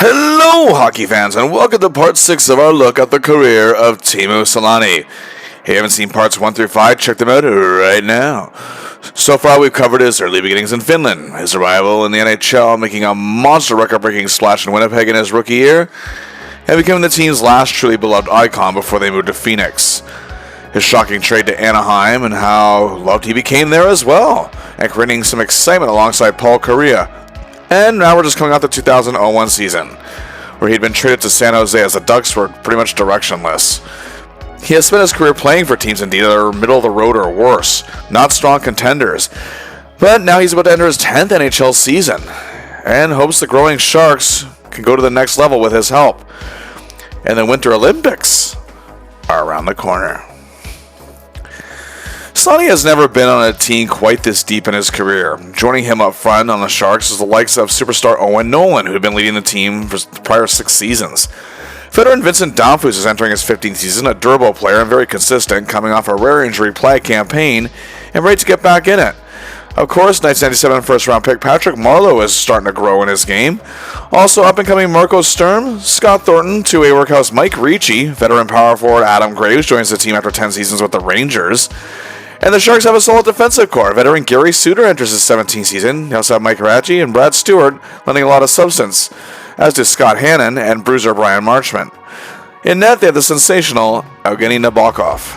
Hello, hockey fans, and welcome to part 6 of our look at the career of Teemu Selanne. If you haven't seen parts 1 through 5, check them out right now. So far, we've covered his early beginnings in Finland, his arrival in the NHL, making a monster record-breaking splash in Winnipeg in his rookie year, and becoming the team's last truly beloved icon before they moved to Phoenix. His shocking trade to Anaheim and how loved he became there as well, and creating some excitement alongside Paul Kariya. And now we're just coming off the 2001 season, where he'd been traded to San Jose as the Ducks were pretty much directionless. He has spent his career playing for teams indeed that are middle of the road or worse, not strong contenders. But now he's about to enter his 10th NHL season, and hopes the growing Sharks can go to the next level with his help. And the Winter Olympics are around the corner. Selanne has never been on a team quite this deep in his career. Joining him up front on the Sharks is the likes of superstar Owen Nolan, who had been leading the team for the prior 6 seasons. Veteran Vincent Damphousse is entering his 15th season, a durable player and very consistent, coming off a rare injury plague campaign and ready to get back in it. Of course, 1997 first-round pick Patrick Marleau is starting to grow in his game. Also, up-and-coming Marco Sturm, Scott Thornton, two-way workhouse Mike Ricci, veteran power forward Adam Graves joins the team after 10 seasons with the Rangers. And the Sharks have a solid defensive core. Veteran Gary Suter enters his 17th season. They also have Mike Raji and Brad Stewart lending a lot of substance, as do Scott Hannon and bruiser Brian Marchment. In net, they have the sensational Evgeny Nabokov.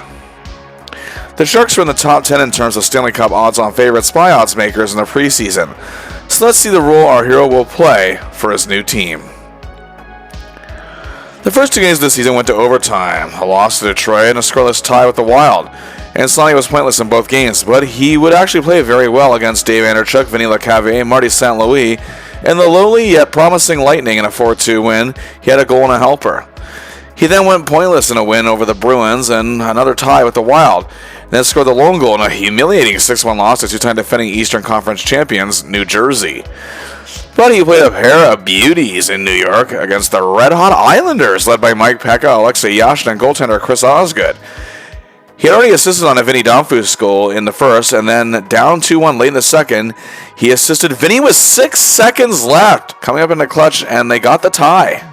The Sharks are in the top 10 in terms of Stanley Cup odds-on favorites by odds makers in the preseason. So let's see the role our hero will play for his new team. The first 2 games of the season went to overtime, a loss to Detroit and a scoreless tie with the Wild. And Selanne was pointless in both games, but he would actually play very well against Dave Anderchuk, Vinny Lecavalier, Marty St. Louis, and the lowly yet promising Lightning in a 4-2 win. He had a goal and a helper. He then went pointless in a win over the Bruins and another tie with the Wild, and then scored the lone goal in a humiliating 6-1 loss to 2-time defending Eastern Conference champions, New Jersey. But he played a pair of beauties in New York against the red-hot Islanders, led by Mike Pekka, Alexei Yashin, and goaltender Chris Osgood. He had already assisted on a Vinny Damphousse goal in the first, and then down 2-1 late in the second, he assisted Vinny with 6 seconds left, coming up in the clutch, and they got the tie.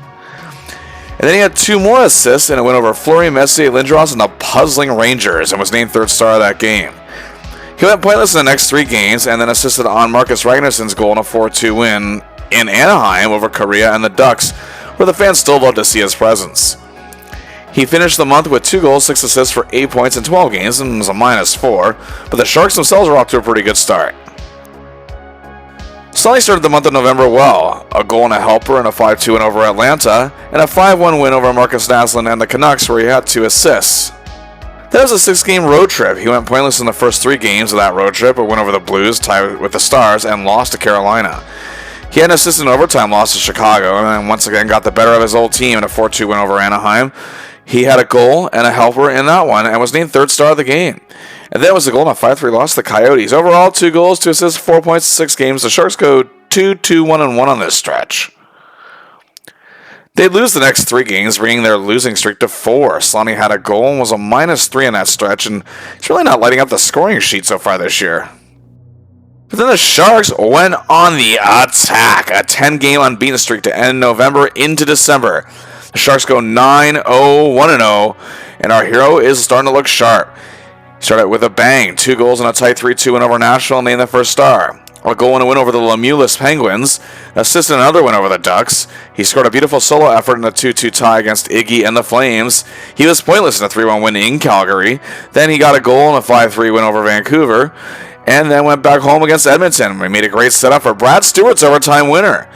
And then he had 2 more assists in a win over Fleury, Messier, Lindros, and the puzzling Rangers, and was named 3rd star of that game. He went pointless in the next 3 games, and then assisted on Marcus Ragnarsson's goal in a 4-2 win in Anaheim over Kariya and the Ducks, where the fans still loved to see his presence. He finished the month with 2 goals, 6 assists for 8 points in 12 games, and was a -4, but the Sharks themselves were off to a pretty good start. Selanne started the month of November well, a goal and a helper in a 5-2 win over Atlanta, and a 5-1 win over Marcus Naslund and the Canucks, where he had 2 assists. That was a 6-game road trip. He went pointless in the first 3 games of that road trip, but went over the Blues, tied with the Stars, and lost to Carolina. He had an assist in overtime loss to Chicago, and then once again got the better of his old team in a 4-2 win over Anaheim. He had a goal and a helper in that one, and was named 3rd star of the game. And then was the goal in a 5-3 loss to the Coyotes. Overall, 2 goals, 2 assists, 4 points, 6 games. The Sharks go 2-2-1-1 on this stretch. They'd lose the next 3 games, bringing their losing streak to 4. Selanne had a goal and was a -3 in that stretch, and he's really not lighting up the scoring sheet so far this year. But then the Sharks went on the attack, a 10-game unbeaten streak to end November into December. The Sharks go 9-0-1-0, and our hero is starting to look sharp. He started with a bang, 2 goals and a tight 3-2 win over Nashville, named the 1st star. A goal and a win over the Lemulus Penguins, assisted another win over the Ducks. He scored a beautiful solo effort in a 2-2 tie against Iggy and the Flames. He was pointless in a 3-1 win in Calgary. Then he got a goal in a 5-3 win over Vancouver, and then went back home against Edmonton. We made a great setup for Brad Stewart's overtime winner.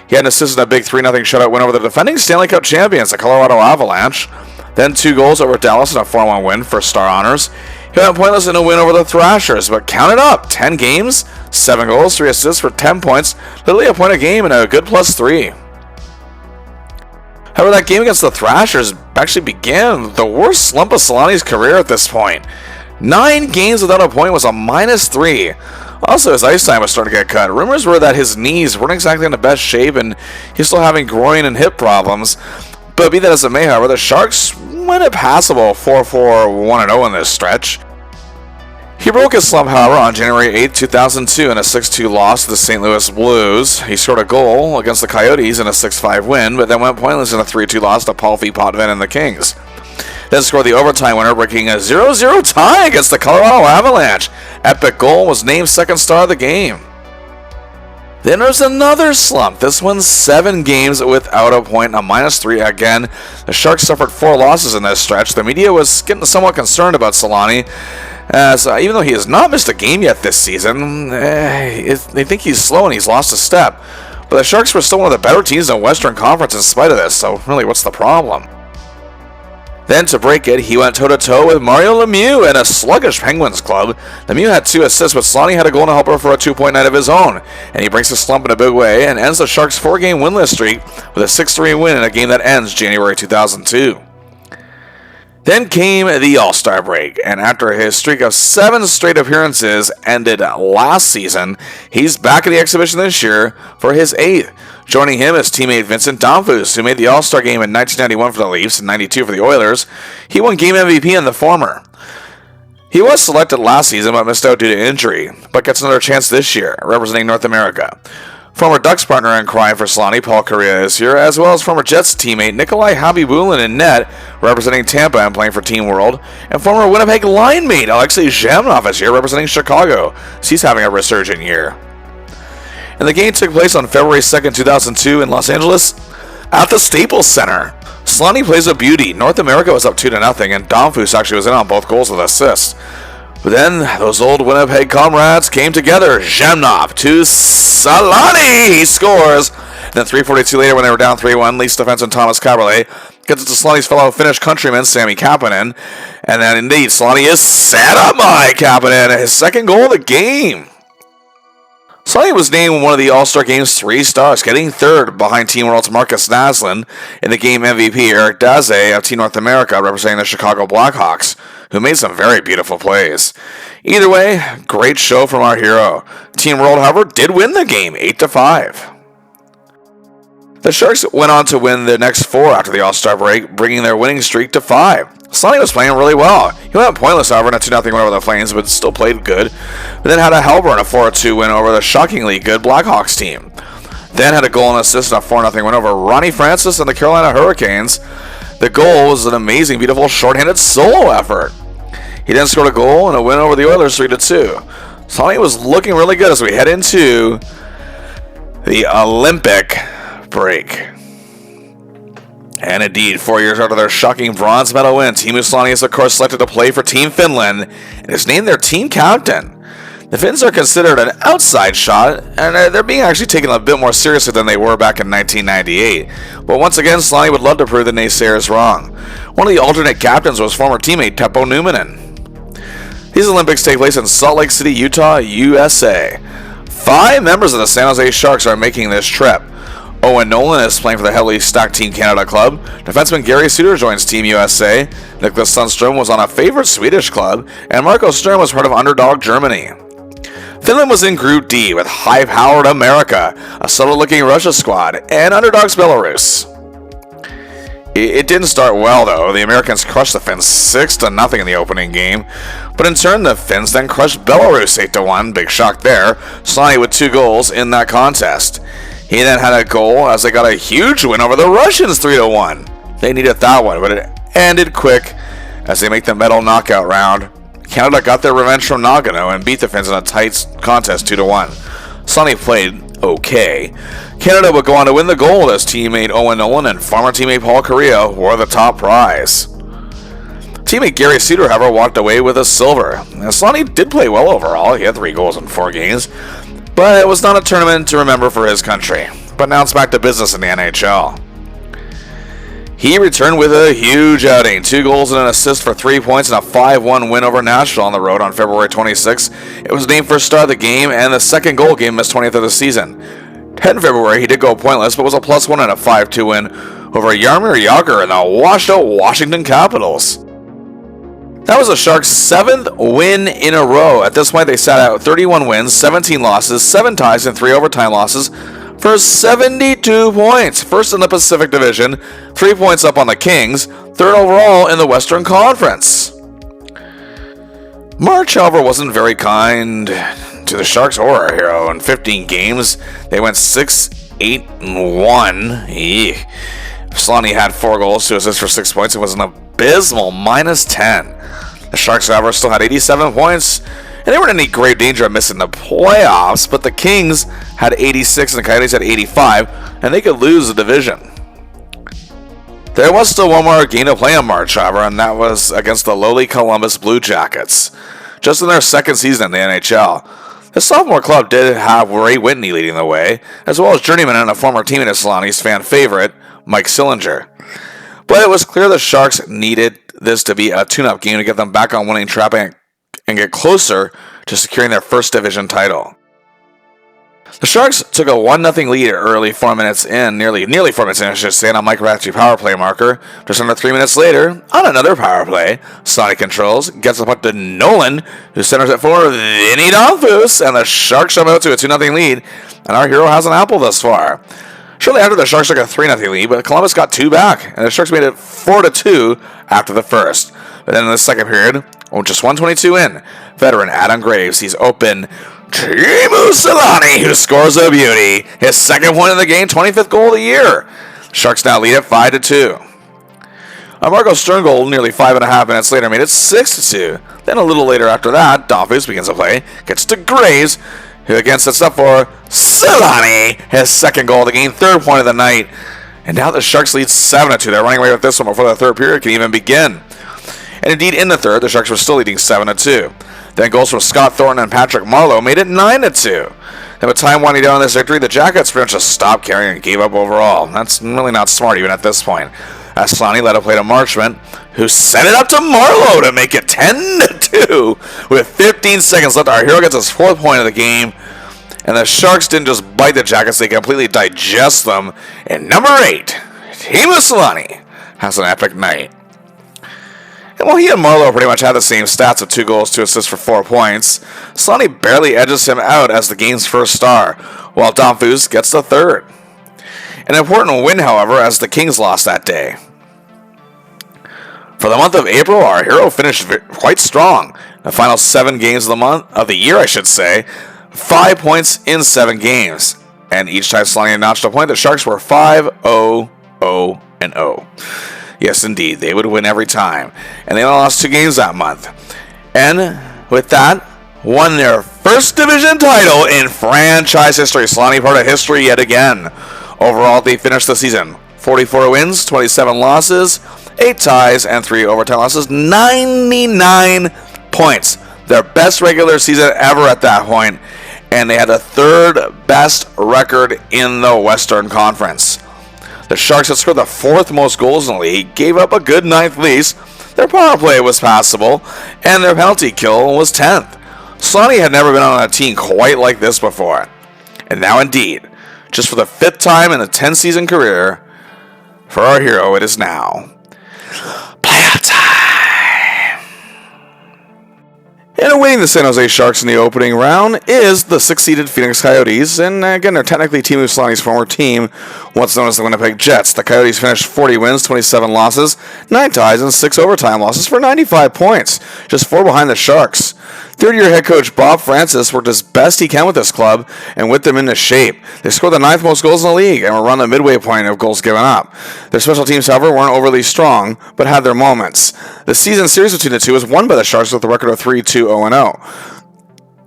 He had an assist in a big 3-0 shutout win over the defending Stanley Cup champions, the Colorado Avalanche. Then 2 goals over Dallas in a 4-1 win for Star Honors. He went pointless in a win over the Thrashers, but count it up, 10 games, 7 goals, 3 assists for 10 points, literally a point a game and a good +3. However, that game against the Thrashers actually began the worst slump of Selanne's career at this point. 9 games without a point was a -3. Also, his ice time was starting to get cut. Rumors were that his knees weren't exactly in the best shape, and he's still having groin and hip problems. But be that as it may, however, the Sharks went a passable 4-4-1-0 in this stretch. He He broke his slump, however, on January 8, 2002 in a 6-2 loss to the St. Louis Blues. He scored a goal against the Coyotes in a 6-5 win, but then went pointless in a 3-2 loss to Paul V. Potvin and the Kings. Then scored the overtime winner, breaking a 0-0 tie against the Colorado Avalanche. Epic goal, was named second star of the game. Then there's another slump. This one's 7 games without a point, a -3 again. The Sharks suffered 4 losses in this stretch. The media was getting somewhat concerned about Selanne, as even though he has not missed a game yet this season, they think he's slow and he's lost a step. But the Sharks were still one of the better teams in the Western Conference in spite of this, so really, what's the problem? Then to break it, he went toe-to-toe with Mario Lemieux in a sluggish Penguins club. Lemieux had 2 assists, but Selanne had a goal and a helper for a 2-point night of his own. And he breaks the slump in a big way and ends the Sharks' 4-game winless streak with a 6-3 win in a game that ends January 2002. Then came the All-Star break, and after his streak of 7 straight appearances ended last season, he's back at the exhibition this year for his 8th. Joining him is teammate Vincent Damphousse, who made the All-Star game in 1991 for the Leafs and 92 for the Oilers. He won game MVP in the former. He was selected last season but missed out due to injury, but gets another chance this year, representing North America. Former Ducks partner in crime for Selanne, Paul Kariya, is here, as well as former Jets teammate Nikolai Habibulin in net, representing Tampa and playing for Team World, and former Winnipeg line mate Alexei Zhamnov is here, representing Chicago, as he's having a resurgent year. And the game took place on February 2nd, 2002 in Los Angeles at the Staples Center. Selanne plays a beauty. North America was up 2-0, and Damphousse actually was in on both goals with assists. But then those old Winnipeg comrades came together. Zhamnov to Selanne. He scores. And then 3:42 later, when they were down 3-1, Leafs defenseman Thomas Caberlet gets it to Selanne's fellow Finnish countryman Sami Kapanen. And then indeed, Selanne is set up by Kapanen. His second goal of the game. Selanne was named one of the All-Star Game's 3 stars, getting third behind Team World's Marcus Naslund in the game MVP Eric Daze of Team North America, representing the Chicago Blackhawks, who made some very beautiful plays. Either way, great show from our hero. Team World, however, did win the game 8-5. The Sharks went on to win the next 4 after the All-Star break, bringing their winning streak to 5. Selanne was playing really well. He went pointless, however, in a 2-0 win over the Flames, but still played good. But then had a helper in a 4-2 win over the shockingly good Blackhawks team. Then had a goal and assist in a 4-0 win over Ronnie Francis and the Carolina Hurricanes. The goal was an amazing, beautiful, shorthanded solo effort. He then scored a goal and a win over the Oilers 3-2. Selanne was looking really good as we head into the Olympic break. And indeed, 4 years after their shocking bronze medal win, Teemu Selanne is of course selected to play for Team Finland and is named their team captain. The Finns are considered an outside shot, and they're being actually taken a bit more seriously than they were back in 1998. But once again, Selanne would love to prove the naysayers wrong. One of the alternate captains was former teammate Teppo Numminen. These Olympics take place in Salt Lake City, Utah, USA. 5 members of the San Jose Sharks are making this trip. Owen Nolan is playing for the heavily stacked Team Canada club. Defenseman Gary Suter joins Team USA. Nicholas Sundström was on a favorite Swedish club. And Marco Sturm was part of underdog Germany. Finland was in Group D with high-powered America, a subtle-looking Russia squad, and underdogs Belarus. It didn't start well, though. The Americans crushed the Finns 6-0 in the opening game. But in turn, the Finns then crushed Belarus 8-1. Big shock there. Selanne with 2 goals in that contest. He then had a goal as they got a huge win over the Russians 3-1. They needed that one, but it ended quick as they make the medal knockout round. Canada got their revenge from Nagano and beat the Finns in a tight contest 2-1. Selanne played okay. Canada would go on to win the gold as teammate Owen Nolan and former teammate Paul Kariya wore the top prize. Teammate Gary Suter, however, walked away with a silver. Selanne did play well overall. He had 3 goals in 4 games. But it was not a tournament to remember for his country. But now it's back to business in the NHL. He returned with a huge outing. 2 goals and an assist for 3 points and a 5-1 win over Nashville on the road on February 26th. It was named first star of the game and the second goal game his 20th of the season. 10 February, he did go pointless, but was a +1 and a 5-2 win over Jaromir Jagr and the washed-out Washington Capitals. That was the Sharks' 7th win in a row. At this point, they sat out 31 wins, 17 losses, 7 ties, and 3 overtime losses for 72 points. First in the Pacific Division, 3 points up on the Kings, 3rd overall in the Western Conference. March, however, wasn't very kind to the Sharks or our hero. In 15 games, they went 6-8-1. Eek. Selanne had 4 goals, 2 assists for 6 points. It was an abysmal -10. The Sharks, however, still had 87 points, and they weren't in any grave danger of missing the playoffs, but the Kings had 86 and the Coyotes had 85, and they could lose the division. There was still one more game to play in March, however, and that was against the lowly Columbus Blue Jackets. Just in their second season in the NHL. The sophomore club did have Ray Whitney leading the way, as well as journeyman and a former teammate of Selanne's fan favorite, Mike Sillinger. But it was clear the Sharks needed this to be a tune-up game to get them back on winning track and get closer to securing their first division title. The Sharks took a 1-0 lead early 4 minutes in, nearly 4 minutes in, I should say, on a Mike Ratchy power play marker. Just under 3 minutes later, on another power play, Selanne controls, gets the puck to Nolan, who centers it for Vinny Donfus, and the Sharks jump out to a 2-0 lead, and our hero has an apple thus far. Shortly after, the Sharks took a 3-0 lead, but Columbus got 2 back, and the Sharks made it 4-2 after the first. But then in the second period, just 1:22 in, veteran Adam Graves sees open Teemu Selanne, who scores a beauty. His second point of the game, 25th goal of the year. Sharks now lead at 5-2. A Marco Stern goal nearly 5.5 minutes later made it 6-2. Then a little later after that, Donfus begins to play, gets to Graves, who again sets up for Selanne, his second goal of the game, 3rd point of the night. And now the Sharks lead 7-2. They're running away with this one before the third period can even begin. And indeed, in the third, the Sharks were still leading 7-2. Then goals from Scott Thornton and Patrick Marleau made it 9-2. Then with time winding down in this victory, the Jackets pretty much just stopped carrying and gave up overall. That's really not smart even at this point. As Selanne led a play to Marchment, who sent it up to Marleau to make it 10-2. With 15 seconds left, our hero gets his 4th point of the game. And the Sharks didn't just bite the Jackets, they completely digest them. And number 8, Teemu Selanne has an epic night. And while he and Marleau pretty much had the same stats of 2 goals, 2 assists for 4 points, Selanne barely edges him out as the game's first star, while Donfus gets the 3rd. An important win, however, as the Kings lost that day. For the month of April, our hero finished quite strong. The final 7 games of the year, 5 points in 7 games. And each time Selanne notched a point, the Sharks were 5-0-0-0. Yes, indeed, they would win every time. And they only lost 2 games that month. And with that, won their first division title in franchise history. Selanne part of history yet again. Overall, they finished the season 44 wins, 27 losses, 8 ties, and 3 overtime losses. 99 points. Their best regular season ever at that point. And they had the 3rd best record in the Western Conference. The Sharks had scored the 4th most goals in the league, gave up a good 9th lease, their power play was passable, and their penalty kill was 10th. Selanne had never been on a team quite like this before. And now indeed, just for the 5th time in a 10-season career, for our hero it is now playoff time. And awaiting the San Jose Sharks in the opening round is the 6th-seeded Phoenix Coyotes, and again, they're technically Teemu Selanne's former team, once known as the Winnipeg Jets. The Coyotes finished 40 wins, 27 losses, 9 ties, and 6 overtime losses for 95 points, just 4 behind the Sharks. Third-year head coach Bob Francis worked as best he can with this club and whipped them into shape. They scored the 9th most goals in the league and were around the midway point of goals given up. Their special teams, however, weren't overly strong, but had their moments. The season series between the two was won by the Sharks with a record of 3-2-0-0.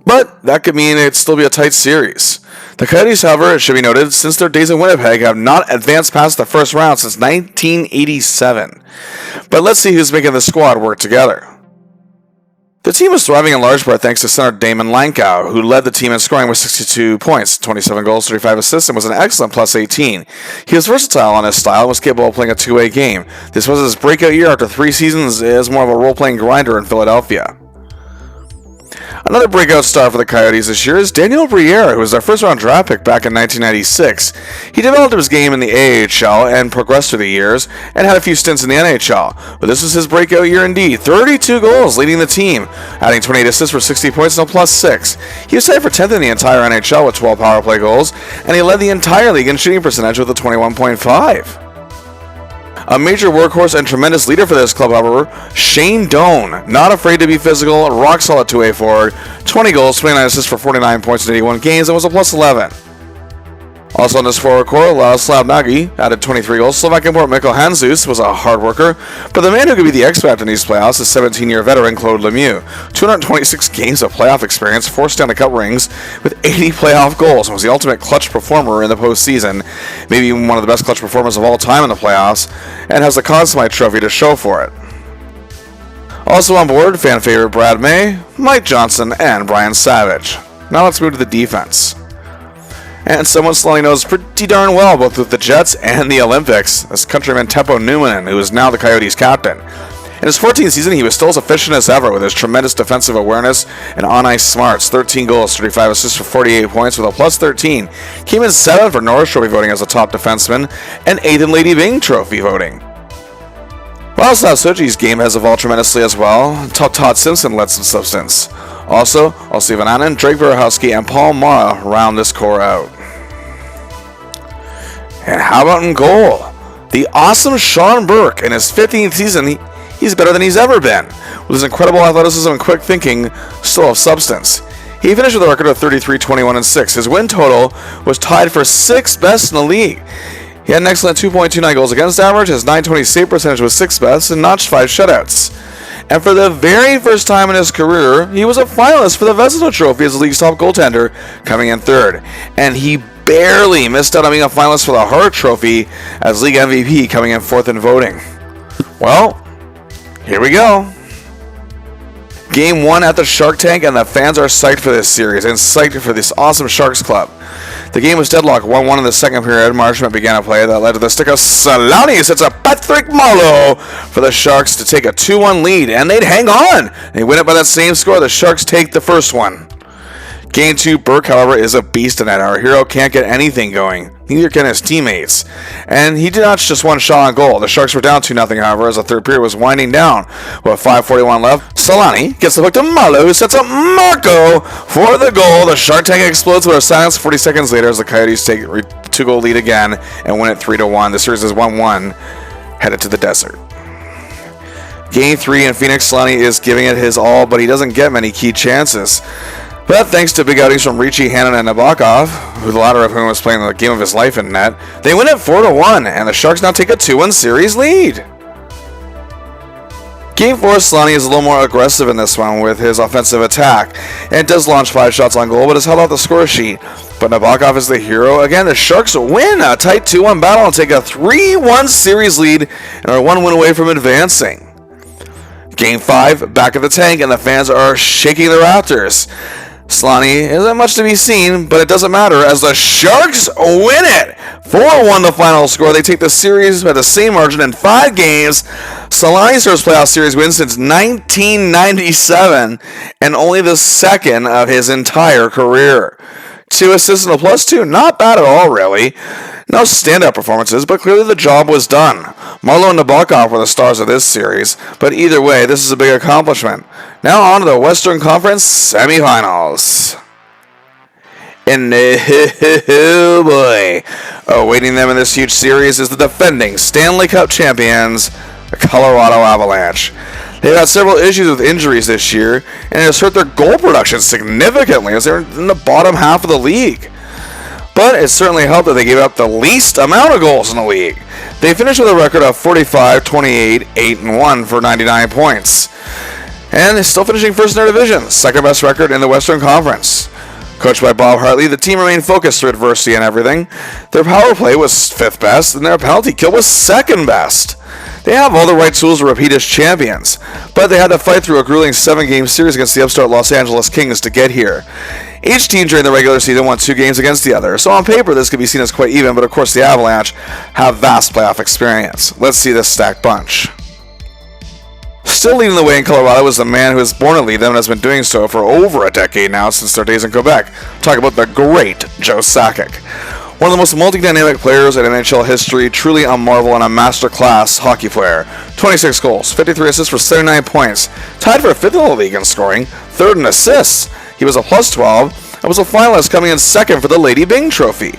But that could mean it'd still be a tight series. The Coyotes, however, it should be noted, since their days in Winnipeg, have not advanced past the first round since 1987. But let's see who's making the squad work together. The team was thriving in large part thanks to center Damon Lankow, who led the team in scoring with 62 points, 27 goals, 35 assists, and was an excellent plus 18. He was versatile on his style and was capable of playing a two-way game. This was his breakout year after 3 seasons as more of a role-playing grinder in Philadelphia. Another breakout star for the Coyotes this year is Daniel Briere, who was their first-round draft pick back in 1996. He developed his game in the AHL and progressed through the years, and had a few stints in the NHL. But this was his breakout year indeed. 32 goals leading the team, adding 28 assists for 60 points and a plus 6. He was tied for 10th in the entire NHL with 12 power play goals, and he led the entire league in shooting percentage with a 21.5. A major workhorse and tremendous leader for this club, however, Shane Doan, not afraid to be physical, rock solid two-way forward, 20 goals, 29 assists for 49 points in 81 games, and was a plus 11. Also on this forward core, Ladislav Nagy added 23 goals. Slovak import Mikkel Hanzus was a hard worker, but the man who could be the X-Factor in these playoffs is 17-year veteran Claude Lemieux. 226 games of playoff experience, 4 Stanley Cup rings, with 80 playoff goals, and was the ultimate clutch performer in the postseason, maybe even one of the best clutch performers of all time in the playoffs, and has the Conn Smythe Trophy to show for it. Also on board, fan favorite Brad May, Mike Johnson, and Brian Savage. Now let's move to the defense. And someone Selanne knows pretty darn well, both with the Jets and the Olympics, as countryman Teppo Numminen, who is now the Coyotes' captain. In his 14th season, he was still as efficient as ever with his tremendous defensive awareness and on-ice smarts. 13 goals, 35 assists for 48 points with a plus 13. Came in 7th for Norris Trophy voting as a top defenseman, and 8th in Lady Byng Trophy voting. Vladislav Suchi's game has evolved tremendously as well. Todd Simpson led some substance. Also, Olsi Vananen, Drake Verhowski, and Paul Mara round this core out. And how about in goal? The awesome Sean Burke. In his 15th season, he's better than he's ever been. With his incredible athleticism and quick thinking, still of substance. He finished with a record of 33, 21, and 6. His win total was tied for 6th best in the league. He had an excellent 2.29 goals against average, his .920 save percentage was 6th best, and notched 5 shutouts. And for the very first time in his career, he was a finalist for the Vezina Trophy as the league's top goaltender, coming in 3rd. And he barely missed out on being a finalist for the Hart Trophy as league MVP, coming in 4th in voting. Well, here we go. Game 1 at the Shark Tank, and the fans are psyched for this series and psyched for this awesome Sharks club. The game was deadlocked 1-1 in the second period. Marchment began a play that led to the stick of Selanne. Sets up Patrick Marleau for the Sharks to take a 2-1 lead, and they'd hang on. They win it by that same score. The Sharks take the first one. Game 2, Burke, however, is a beast in that. Our hero can't get anything going. Neither can his teammates. And he did not just one shot on goal. The Sharks were down 2-0, however, as the third period was winding down. With 5:41 left, Selanne gets the puck to Marleau, who sets up Marco for the goal. The Shark Tank explodes with a silence 40 seconds later as the Coyotes take a 2-goal lead again and win it 3-1. The series is 1-1, headed to the desert. Game 3 in Phoenix, Selanne is giving it his all, but he doesn't get many key chances. But thanks to big outings from Ricci, Hannon, and Nabokov, who the latter of whom was playing the game of his life in net, they win it 4-1, and the Sharks now take a 2-1 series lead. Game 4, Selanne is a little more aggressive in this one with his offensive attack, and does launch 5 shots on goal, but has held out the score sheet. But Nabokov is the hero. Again, the Sharks win a tight 2-1 battle and take a 3-1 series lead and are 1 win away from advancing. Game 5, back at the tank, and the fans are shaking the rafters. Selanne isn't much to be seen, but it doesn't matter as the Sharks win it. 4-1 the final score. They take the series by the same margin in 5 games. Selanne's first playoff series win since 1997 and only the second of his entire career. 2 assists and a +2, not bad at all, really. No standout performances, but clearly the job was done. Marleau and Nabokov were the stars of this series, but either way, this is a big accomplishment. Now on to the Western Conference semifinals. And oh boy, awaiting them in this huge series is the defending Stanley Cup champions, the Colorado Avalanche. They've had several issues with injuries this year, and it has hurt their goal production significantly as they're in the bottom half of the league. But it certainly helped that they gave up the least amount of goals in the league. They finished with a record of 45, 28, 8-1 for 99 points. And they're still finishing first in their division, second best record in the Western Conference. Coached by Bob Hartley, the team remained focused through adversity and everything. Their power play was 5th best, and their penalty kill was 2nd best. They have all the right tools to repeat as champions, but they had to fight through a grueling 7-game series against the upstart Los Angeles Kings to get here. Each team during the regular season won 2 games against the other, so on paper this could be seen as quite even, but of course the Avalanche have vast playoff experience. Let's see this stacked bunch. Still leading the way in Colorado is the man who was born to lead them and has been doing so for over a decade now since their days in Quebec. Talk about the great Joe Sakic. One of the most multi-dynamic players in NHL history, truly a marvel and a master-class hockey player. 26 goals, 53 assists for 79 points, tied for 5th in the league in scoring, 3rd in assists. He was a +12 and was a finalist coming in 2nd for the Lady Byng Trophy.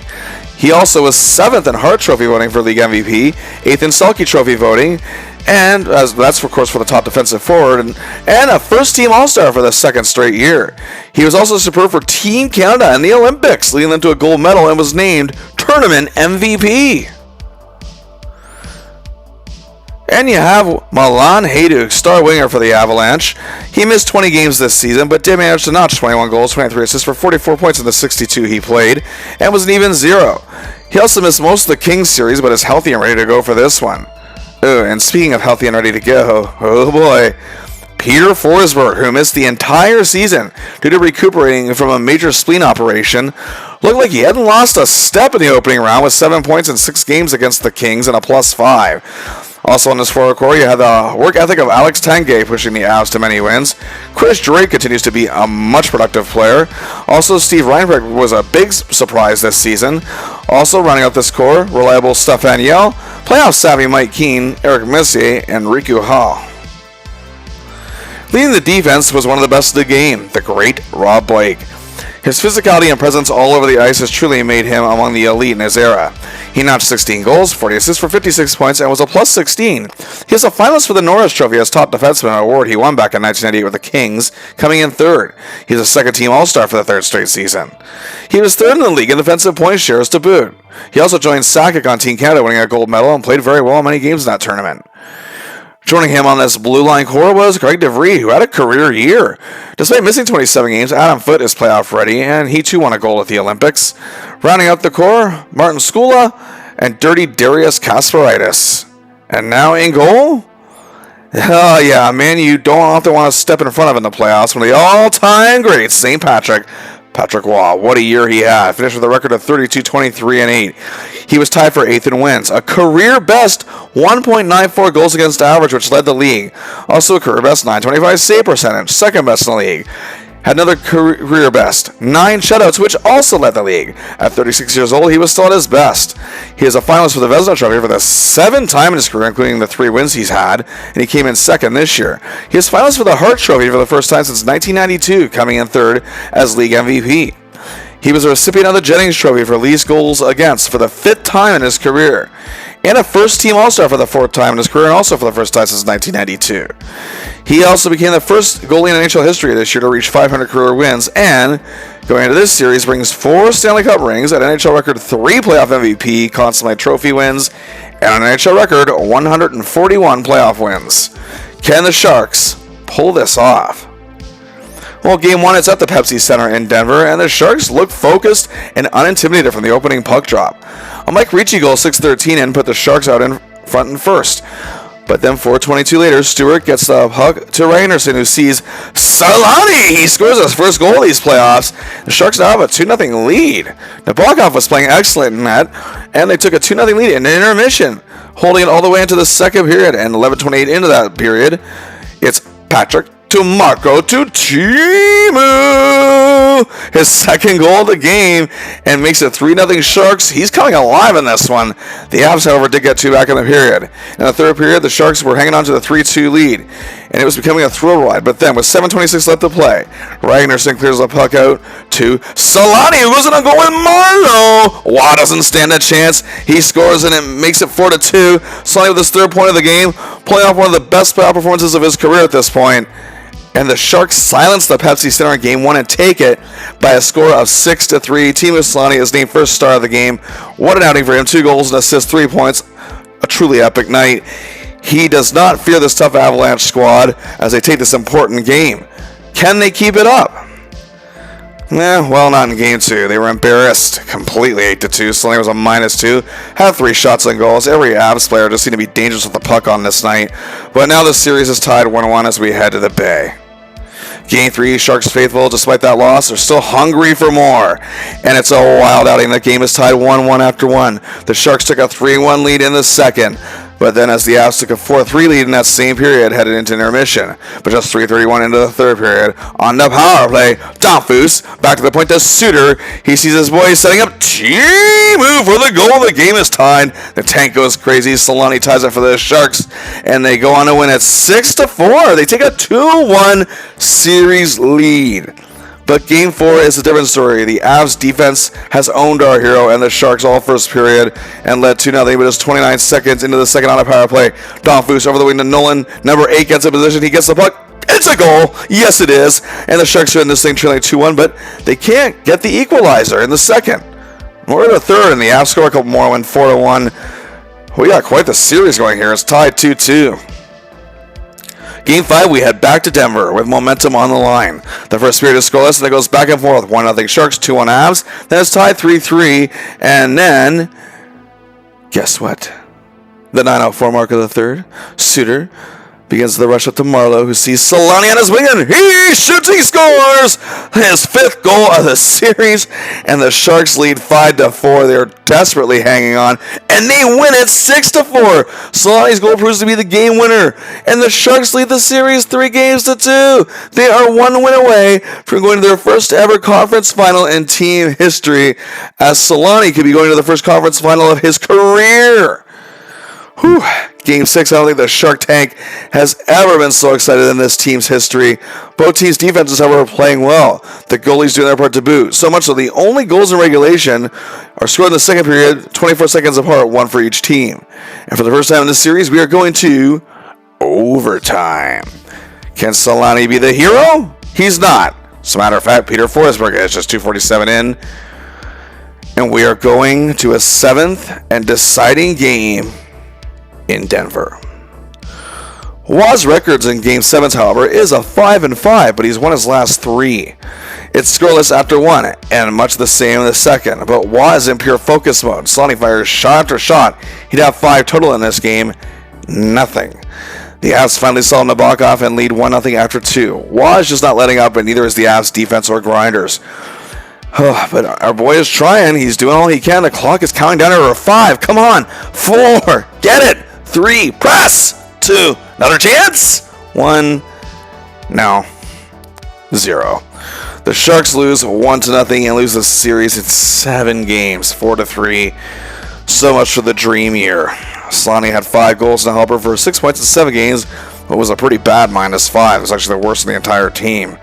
He also was 7th in Hart Trophy voting for League MVP, 8th in Selke Trophy voting, and that's of course for the top defensive forward, and a first-team All-Star for the second straight year. He was also superb for Team Canada in the Olympics, leading them to a gold medal, and was named Tournament MVP. And you have Milan Hajduk, star winger for the Avalanche. He missed 20 games this season, but did manage to notch 21 goals, 23 assists for 44 points in the 62 he played, and was an even 0. He also missed most of the Kings series, but is healthy and ready to go for this one. Oh, and speaking of healthy and ready to go, oh boy, Peter Forsberg, who missed the entire season due to recuperating from a major spleen operation, looked like he hadn't lost a step in the opening round with 7 points in 6 games against the Kings and a +5. Also on this forward core, you had the work ethic of Alex Tanguay pushing the Avs to many wins. Chris Drake continues to be a much productive player. Also, Steve Reinberg was a big surprise this season. Also, rounding out this core, reliable Stefan Yell, playoff-savvy Mike Keane, Eric Messier, and Riku Hall. Leading the defense was one of the best of the game, the great Rob Blake. His physicality and presence all over the ice has truly made him among the elite in his era. He notched 16 goals, 40 assists for 56 points, and was a +16. He is a finalist for the Norris Trophy as top defenseman, an award he won back in 1998 with the Kings, coming in 3rd. He's a second-team All-Star for the 3rd straight season. He was 3rd in the league in defensive point shares to boot. He also joined Sakic on Team Canada, winning a gold medal, and played very well in many games in that tournament. Joining him on this blue line core was Greg DeVries, who had a career year. Despite missing 27 games, Adam Foote is playoff ready, and he too won a gold at the Olympics. Rounding out the core, Martin Skula and Dirty Darius Kasparaitis. And now in goal? Oh yeah, man you don't often want to step in front of in the playoffs. One of the all-time greats, St. Patrick Waugh. What a year he had. Finished with a record of 32, 23, and 8. He was tied for 8th in wins. A career best 1.94 goals against average, which led the league. Also a career best 925 save percentage, second best in the league. Had another career best 9 shutouts, which also led the league. At 36 years old, he was still at his best. He is a finalist for the Vezina Trophy for the 7th time in his career, including the 3 wins he's had, and he came in 2nd this year. He is finalist for the Hart Trophy for the first time since 1992, coming in 3rd as league MVP. He was a recipient of the Jennings Trophy for least goals against for the 5th time in his career, and a first-team All-Star for the 4th time in his career, and also for the first time since 1992. He also became the first goalie in NHL history this year to reach 500 career wins, and going into this series brings 4 Stanley Cup rings, an NHL record 3 playoff MVP, Conn Smythe Trophy wins, and an NHL record 141 playoff wins. Can the Sharks pull this off? Well, Game 1 is at the Pepsi Center in Denver, and the Sharks look focused and unintimidated from the opening puck drop. A Mike Ricci goal 6:13 in put the Sharks out in front and first. But then 4:22 later, Stewart gets the puck to Ragnarsson, who sees Selanne. He scores his first goal of these playoffs. The Sharks now have a 2-0 lead. Nabokov was playing excellent in that, and they took a 2-0 lead in intermission, holding it all the way into the second period. And 11:28 into that period, it's Patrick to Marco to Teemu, his second goal of the game, and makes it 3-0 Sharks. He's coming alive in this one. The Avs, however, did get 2 back in the period. In the third period, the Sharks were hanging on to the 3-2 lead, and it was becoming a thrill ride. But then, with 7:26 left to play, Ragnarsson clears the puck out to Selanne, who goes in a goal with Marlowe. Waugh doesn't stand a chance. He scores, and it makes it 4-2. Selanne with his 3rd point of the game, playing off one of the best playoff performances of his career at this point. And the Sharks silence the Pepsi Center in Game 1 and take it by a score of 6-3. Teemu Selanne is named first star of the game. What an outing for him. 2 goals and assists, 3 points. A truly epic night. He does not fear this tough Avalanche squad as they take this important game. Can they keep it up? Well, not in Game 2. They were embarrassed completely 8-2. Selanne was a -2. Had 3 shots and goals. Every Avs player just seemed to be dangerous with the puck on this night. But now the series is tied 1-1 as we head to the Bay. Game 3, Sharks faithful, despite that loss, are still hungry for more. And it's a wild outing. The game is tied 1-1 after 1. The Sharks took a 3-1 lead in the second. But then as the Avs took a 4-3 lead in that same period, headed into intermission. But just 3:31 into the third period, on the power play, Tomphoos, back to the point to Suter. He sees his boys setting up Teemu for the goal. The game is tied. The tank goes crazy. Selanne ties it for the Sharks, and they go on to win at 6-4. They take a 2-1 series lead. But Game 4 is a different story. The Avs defense has owned our hero and the Sharks all first period and led 2-0 with just 29 seconds into the second on a power play. Donfus over the wing to Nolan. Number 8 gets in position. He gets the puck. It's a goal. Yes, it is. And the Sharks are in this thing trailing 2-1, but they can't get the equalizer in the second. We're in the third, and the Avs score a couple more, win 4-1. We got quite the series going here. It's tied 2-2. Game 5, we head back to Denver with momentum on the line. The first period is scoreless, and it goes back and forth. 1-0 Sharks, 2-1 Avs. Then it's tied 3-3, and then, guess what? The 9:04 mark of the third. Suter begins the rush up to Marleau, who sees Selanne on his wing, and he shoots, he scores! His 5th goal of the series, and the Sharks lead 5-4. They're desperately hanging on, and they win it 6-4. Selanne's goal proves to be the game winner, and the Sharks lead the series 3-2. They are 1 win away from going to their first ever conference final in team history, as Selanne could be going to the first conference final of his career. Whew. Game 6, I don't think the Shark Tank has ever been so excited in this team's history. Both teams' defenses, however, are playing well. The goalies doing their part to boot. So much so the only goals in regulation are scored in the second period, 24 seconds apart, one for each team. And for the first time in this series, we are going to overtime. Can Selanne be the hero? He's not. As a matter of fact, Peter Forsberg is just 2:47 in. And we are going to a 7th and deciding game in Denver. Waz's records in Game 7, however, is a 5-5, but he's won his last 3. It's scoreless after 1, and much the same in the second, but Waz is in pure focus mode. Selanne fires shot after shot. He'd have 5 total in this game. Nothing. The Avs finally saw Nabokov and lead 1-0 after 2. Waz just not letting up, and neither is the Avs defense or grinders. But our boy is trying. He's doing all he can. The clock is counting down to 5. Come on. 4. Get it. 3. Press. 2. Another chance. 1. No. 0. The Sharks lose 1-0 and lose the series in 7 games, 4-3. So much for the dream year. Selanne had 5 goals and a helper for 6 points in 7 games, but was a pretty bad -5. It was actually the worst in the entire team.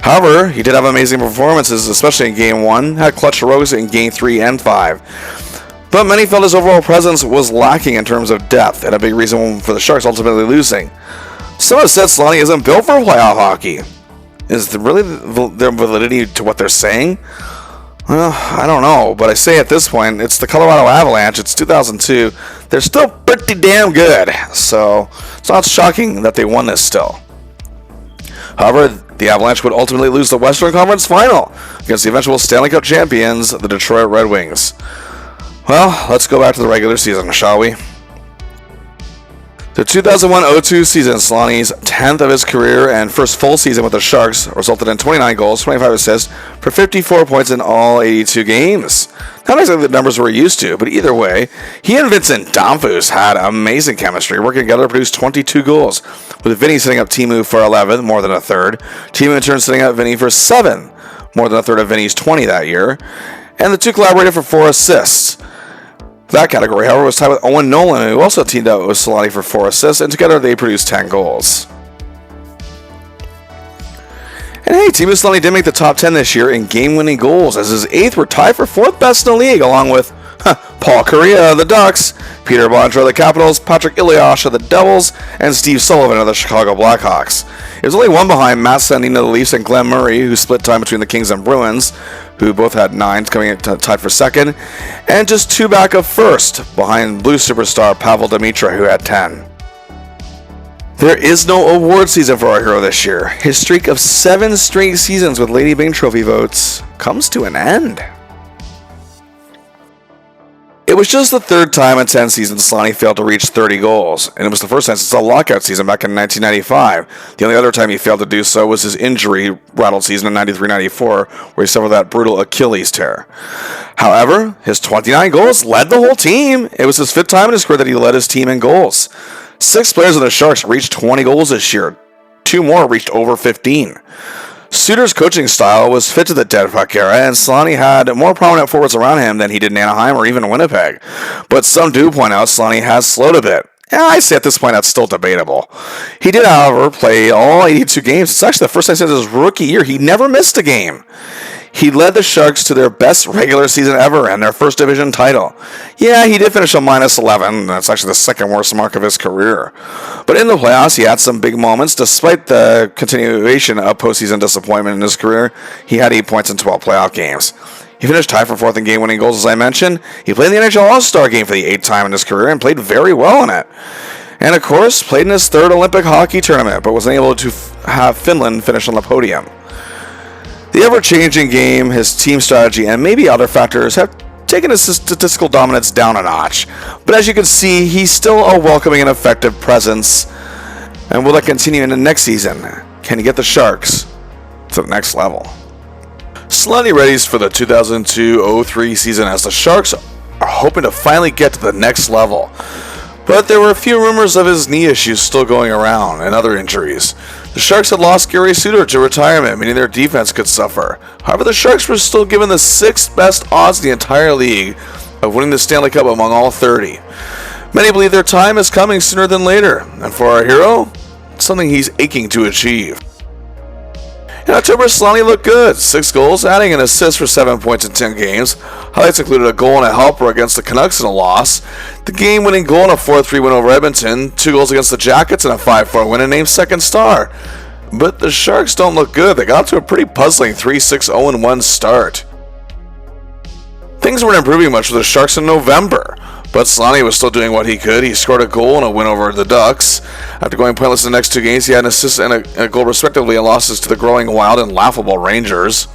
However, he did have amazing performances, especially in Game 1, had clutch heroics in Game 3 and 5. But many felt his overall presence was lacking in terms of depth, and a big reason for the Sharks ultimately losing. Some have said Selanne isn't built for playoff hockey. Is there really their validity to what they're saying? Well, I don't know, but I say at this point, it's the Colorado Avalanche, it's 2002, they're still pretty damn good, so it's not shocking that they won this still. However, the Avalanche would ultimately lose the Western Conference Final against the eventual Stanley Cup champions, the Detroit Red Wings. Well, let's go back to the regular season, shall we? The 2001-02 season, Selanne's 10th of his career and first full season with the Sharks, resulted in 29 goals, 25 assists, for 54 points in all 82 games. Not exactly the numbers we're used to, but either way, he and Vincent Donfus had amazing chemistry, working together to produce 22 goals, with Vinny setting up Teemu for 11, more than a third, Teemu in turn setting up Vinny for 7, more than a third of Vinny's 20 that year, and the two collaborated for 4 assists. That category, however, was tied with Owen Nolan, who also teamed up with Selanne for 4 assists, and together they produced 10 goals. And hey, Teemu Selanne did make the top 10 this year in game-winning goals, as his 8th were tied for 4th best in the league, along with Paul Kariya of the Ducks, Peter Bontra of the Capitals, Patrick Iliash of the Devils, and Steve Sullivan of the Chicago Blackhawks. It was only one behind Matt Sandin of the Leafs and Glenn Murray, who split time between the Kings and Bruins, who both had 9, coming in tied for 2nd, and just 2 back of 1st, behind Blue superstar Pavel Demitra, who had 10. There is no award season for our hero this year. His streak of 7 straight seasons with Lady Byng Trophy votes comes to an end. It was just the 3rd time in 10 seasons Selanne failed to reach 30 goals, and it was the first time since the lockout season back in 1995. The only other time he failed to do so was his injury-rattled season in 93-94, where he suffered that brutal Achilles tear. However, his 29 goals led the whole team. It was his 5th time in his career that he led his team in goals. 6 players on the Sharks reached 20 goals this year. 2 more reached over 15. Suter's coaching style was fit to the dead puck era, and Selanne had more prominent forwards around him than he did in Anaheim or even Winnipeg. But some do point out Selanne has slowed a bit, I say at this point that's still debatable. He did, however, play all 82 games. It's actually the first time since his rookie year he never missed a game. He led the Sharks to their best regular season ever and their first division title. Yeah, he did finish a -11. That's actually the second worst mark of his career. But in the playoffs, he had some big moments. Despite the continuation of postseason disappointment in his career, he had 8 points in 12 playoff games. He finished tied for fourth in game-winning goals, as I mentioned. He played in the NHL All-Star game for the 8th time in his career and played very well in it. And, of course, played in his third Olympic hockey tournament, but was unable to have Finland finish on the podium. The ever-changing game, his team strategy, and maybe other factors have taken his statistical dominance down a notch. But as you can see, he's still a welcoming and effective presence. And will that continue into next season? Can he get the Sharks to the next level? Selanne readies for the 2002-03 season as the Sharks are hoping to finally get to the next level. But there were a few rumors of his knee issues still going around and other injuries. The Sharks had lost Gary Suter to retirement, meaning their defense could suffer. However, the Sharks were still given the 6th best odds in the entire league of winning the Stanley Cup among all 30. Many believe their time is coming sooner than later, and for our hero, it's something he's aching to achieve. In October, Selanne looked good. 6 goals, adding an assist for 7 points in 10 games. Highlights included a goal and a helper against the Canucks in a loss, the game-winning goal and a 4-3 win over Edmonton, 2 goals against the Jackets and a 5-4 win and named second star. But the Sharks don't look good. They got to a pretty puzzling 3-6-0-1 start. Things weren't improving much for the Sharks in November, but Selanne was still doing what he could. He scored a goal and a win over the Ducks. After going pointless in the next 2 games, he had an assist and a goal respectively in losses to the growing Wild and laughable Rangers.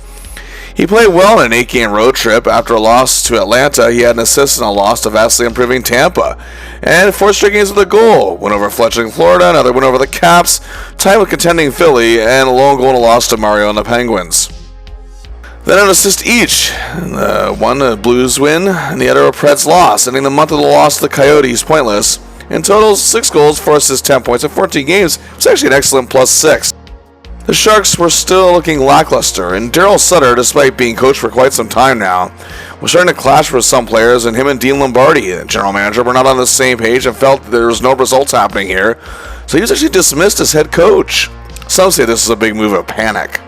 He played well in an 8-game road trip. After a loss to Atlanta, he had an assist and a loss to vastly improving Tampa. And 4 straight games with a goal. Win over fledgling Florida, another win over the Caps, tied with contending Philly, and a lone goal and a loss to Mario and the Penguins. Then an assist each. One a Blues win, and the other a Preds loss, ending the month of the loss to the Coyotes pointless. In total, 6 goals, 4 assists, 10 points in 14 games. It's actually an excellent +6. The Sharks were still looking lackluster, and Daryl Sutter, despite being coached for quite some time now, was starting to clash with some players, and him and Dean Lombardi, the general manager, were not on the same page and felt that there was no results happening here, so he was actually dismissed as head coach. Some say this is a big move of panic.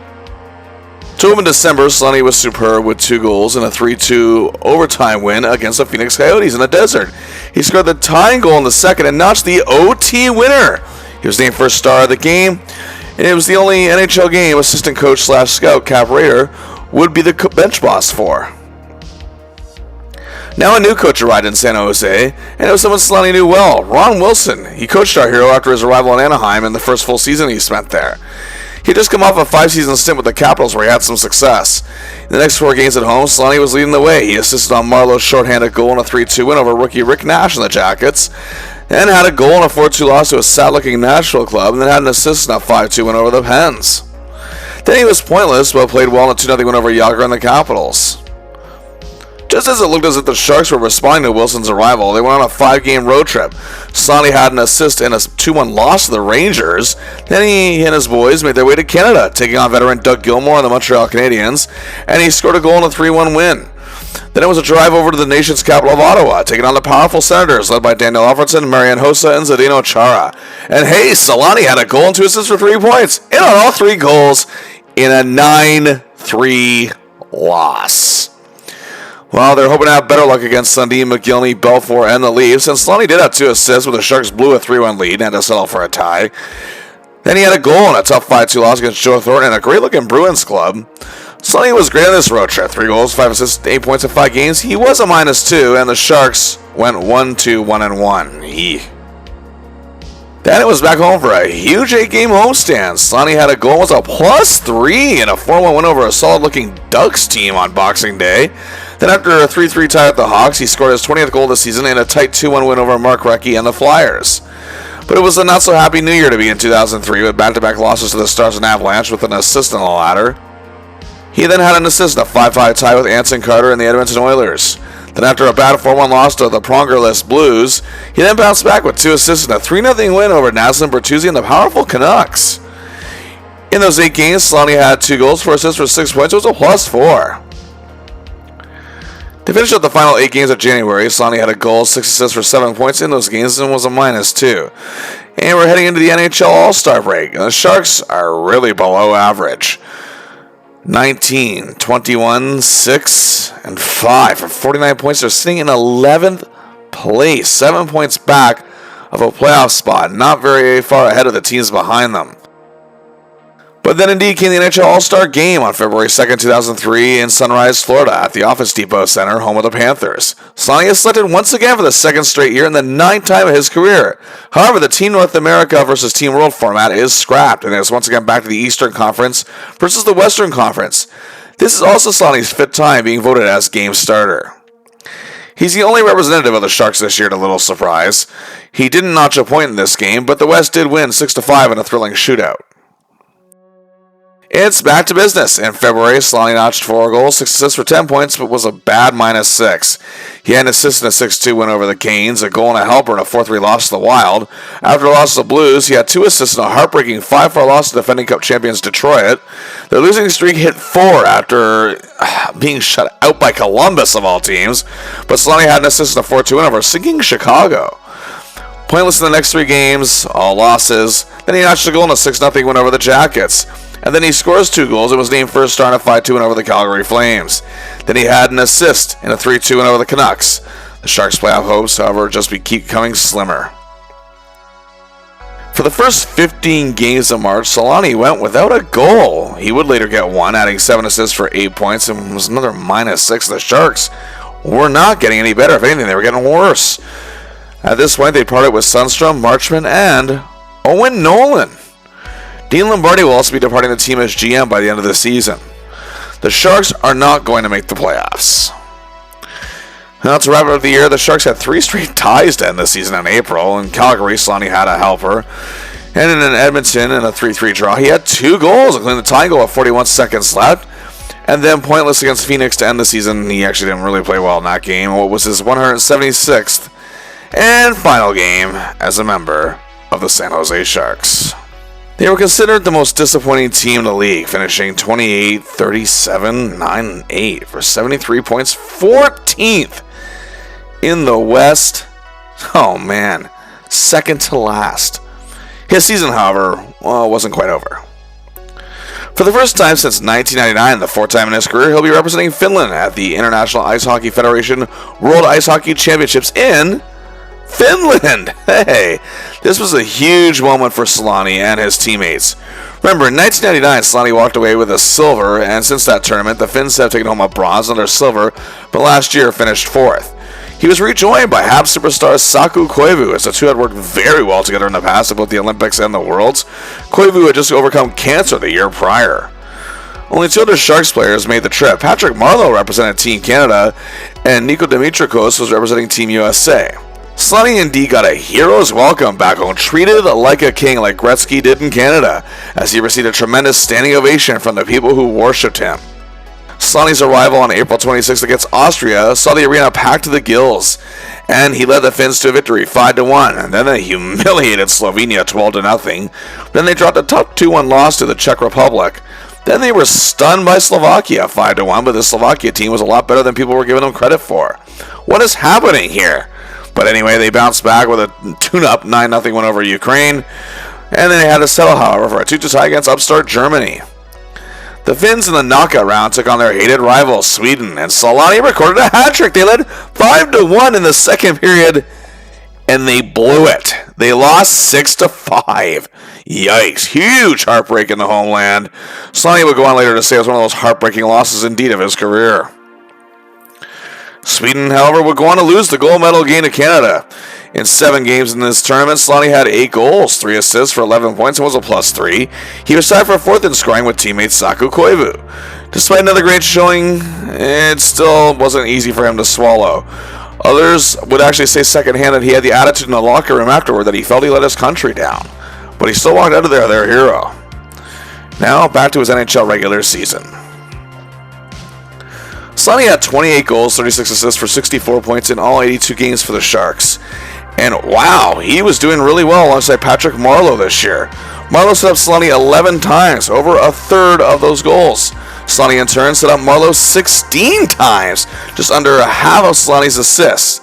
To him in December, Selanne was superb with 2 goals and a 3-2 overtime win against the Phoenix Coyotes in the desert. He scored the tying goal in the second and notched the OT winner. He was named first star of the game, and it was the only NHL game assistant coach / scout Cap Raider would be the bench boss for. Now a new coach arrived in San Jose, and it was someone Selanne knew well, Ron Wilson. He coached our hero after his arrival in Anaheim and the first full season he spent there. He had just come off a 5-season stint with the Capitals where he had some success. In the next 4 games at home, Selanne was leading the way. He assisted on Marlowe's shorthanded goal and a 3-2 win over rookie Rick Nash and the Jackets, and had a goal and a 4-2 loss to a sad-looking Nashville club, and then had an assist and a 5-2 win over the Pens. Then he was pointless, but played well in a 2-0 win over Yager and the Capitals. Just as it looked as if the Sharks were responding to Wilson's arrival, they went on a 5-game road trip. Selanne had an assist and a 2-1 loss to the Rangers. Then he and his boys made their way to Canada, taking on veteran Doug Gilmour and the Montreal Canadiens, and he scored a goal in a 3-1 win. Then it was a drive over to the nation's capital of Ottawa, taking on the powerful Senators, led by Daniel Alfredson, Marian Hossa, and Zdeno Chara. And hey, Selanne had a goal and 2 assists for 3 points, in on all 3 goals, in a 9-3 loss. Well, they're hoping to have better luck against Sundin, McGillney, Belfour, and the Leafs, and Selanne did have 2 assists when the Sharks blew a 3-1 lead and had to settle for a tie. Then he had a goal in a tough 5-2 loss against Joe Thornton and a great-looking Bruins club. Selanne was great on this road trip. 3 goals, 5 assists, 8 points in 5 games. He was a -2, and the Sharks went 1-1-1. Then it was back home for a huge 8-game homestand. Selanne had a goal, was a +3, and a 4-1 win over a solid-looking Ducks team on Boxing Day. Then after a 3-3 tie at the Hawks, he scored his 20th goal this season in a tight 2-1 win over Mark Recchi and the Flyers. But it was a not-so-happy New Year to be in 2003 with back-to-back losses to the Stars and Avalanche with an assist on the latter. He then had an assist in a 5-5 tie with Anson Carter and the Edmonton Oilers. Then after a bad 4-1 loss to the Prongerless Blues, he then bounced back with 2 assists in a 3-0 win over Naslin Bertuzzi and the powerful Canucks. In those 8 games, Selanne had 2 goals, 4 assists for 6 points. It was a +4. To finish up the final 8 games of January, Selanne had a goal, 6 assists for 7 points in those games and was a -2. And we're heading into the NHL All-Star break, and the Sharks are really below average. 19, 21, 6, and 5 for 49 points. They're sitting in 11th place, 7 points back of a playoff spot, not very far ahead of the teams behind them. But then indeed came the NHL All-Star Game on February 2nd, 2003 in Sunrise, Florida at the Office Depot Center, home of the Panthers. Selanne is selected once again for the 2nd straight year and the 9th time of his career. However, the Team North America versus Team World format is scrapped and is once again back to the Eastern Conference versus the Western Conference. This is also Selanne's 5th time being voted as game starter. He's the only representative of the Sharks this year, to little surprise. He didn't notch a point in this game, but the West did win 6-5 in a thrilling shootout. It's back to business. In February, Selanne notched 4 goals, 6 assists for 10 points, but was a bad -6. He had an assist in a 6-2 win over the Canes, a goal and a helper in a 4-3 loss to the Wild. After the loss to the Blues, he had 2 assists in a heartbreaking 5-4 loss to defending Cup champions Detroit. Their losing streak hit 4 after being shut out by Columbus, of all teams, but Selanne had an assist in a 4-2 win over sinking Chicago. Pointless in the next 3 games, all losses. Then he notched a goal in a 6-0 win over the Jackets. And then he scores 2 goals and was named first star in a 5-2 win over the Calgary Flames. Then he had an assist in a 3-2 win over the Canucks. The Sharks' playoff hopes, however, just keep coming slimmer. For the first 15 games of March, Selanne went without a goal. He would later get 1, adding 7 assists for 8 points, and was another -6. The Sharks were not getting any better. If anything, they were getting worse. At this point, they parted with Sundstrom, Marchman, and Owen Nolan. Dean Lombardi will also be departing the team as GM by the end of the season. The Sharks are not going to make the playoffs. Now, to wrap up the year, the Sharks had 3 straight ties to end the season in April. In Calgary, Selanne had a helper. And in Edmonton, in a 3-3 draw, he had 2 goals, including the tying goal with 41 seconds left. And then pointless against Phoenix to end the season. He actually didn't really play well in that game. What was his 176th and final game as a member of the San Jose Sharks. They were considered the most disappointing team in the league, finishing 28, 37, 9, 8 for 73 points, 14th in the West. Oh man, second to last. His season, however, wasn't quite over. For the first time since 1999, the 4th time in his career, he'll be representing Finland at the International Ice Hockey Federation World Ice Hockey Championships in Finland! Hey, this was a huge moment for Selanne and his teammates. Remember, in 1999, Selanne walked away with a silver, and since that tournament, the Finns have taken home a bronze and their silver, but last year finished 4th. He was rejoined by Habs superstar Saku Koivu, as the two had worked very well together in the past at both the Olympics and the Worlds. Koivu had just overcome cancer the year prior. Only 2 other Sharks players made the trip. Patrick Marleau represented Team Canada, and Nico Dimitrikos was representing Team USA. Selanne indeed got a hero's welcome back home, treated like a king like Gretzky did in Canada, as he received a tremendous standing ovation from the people who worshipped him. Selanne's arrival on April 26th against Austria saw the arena packed to the gills, and he led the Finns to a victory 5-1, and then they humiliated Slovenia 12-0. Then they dropped a tough 2-1 loss to the Czech Republic. Then they were stunned by Slovakia 5-1, but the Slovakia team was a lot better than people were giving them credit for. What is happening here? But anyway, they bounced back with a tune-up 9-0 win over Ukraine, and then they had to settle, however, for a 2-2 tie against upstart Germany. The Finns in the knockout round took on their hated rivals, Sweden, and Selanne recorded a hat-trick. They led 5-1 in the second period, and they blew it. They lost 6-5. Yikes. Huge heartbreak in the homeland. Selanne would go on later to say it was one of those heartbreaking losses indeed of his career. Sweden, however, would go on to lose the gold medal game to Canada. In 7 games in this tournament, Selanne had 8 goals, 3 assists for 11 points, and was a +3. He was tied for 4th in scoring with teammate Saku Koivu. Despite another great showing, it still wasn't easy for him to swallow. Others would actually say secondhand that he had the attitude in the locker room afterward that he felt he let his country down. But he still walked out of there their hero. Now, back to his NHL regular season. Selanne had 28 goals, 36 assists for 64 points in all 82 games for the Sharks. And wow, he was doing really well alongside Patrick Marleau this year. Marleau set up Selanne 11 times, over a third of those goals. Selanne in turn set up Marleau 16 times, just under half of Selanne's assists.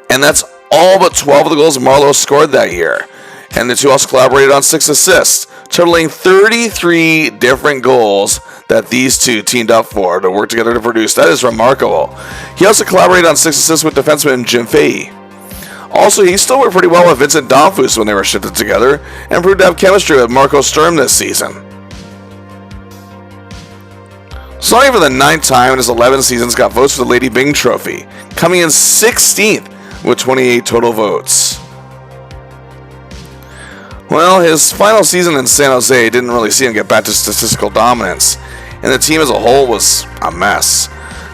And that's all but 12 of the goals Marleau scored that year. And the two also collaborated on 6 assists, totaling 33 different goals that these two teamed up for to work together to produce. That is remarkable. He also collaborated on 6 assists with defenseman Jim Fahey. Also, he still worked pretty well with Vincent Donfus when they were shifted together, and proved to have chemistry with Marco Sturm this season. Selanne for the 9th time in his 11 seasons got votes for the Lady Byng Trophy, coming in 16th with 28 total votes. Well, his final season in San Jose didn't really see him get back to statistical dominance, and the team as a whole was a mess.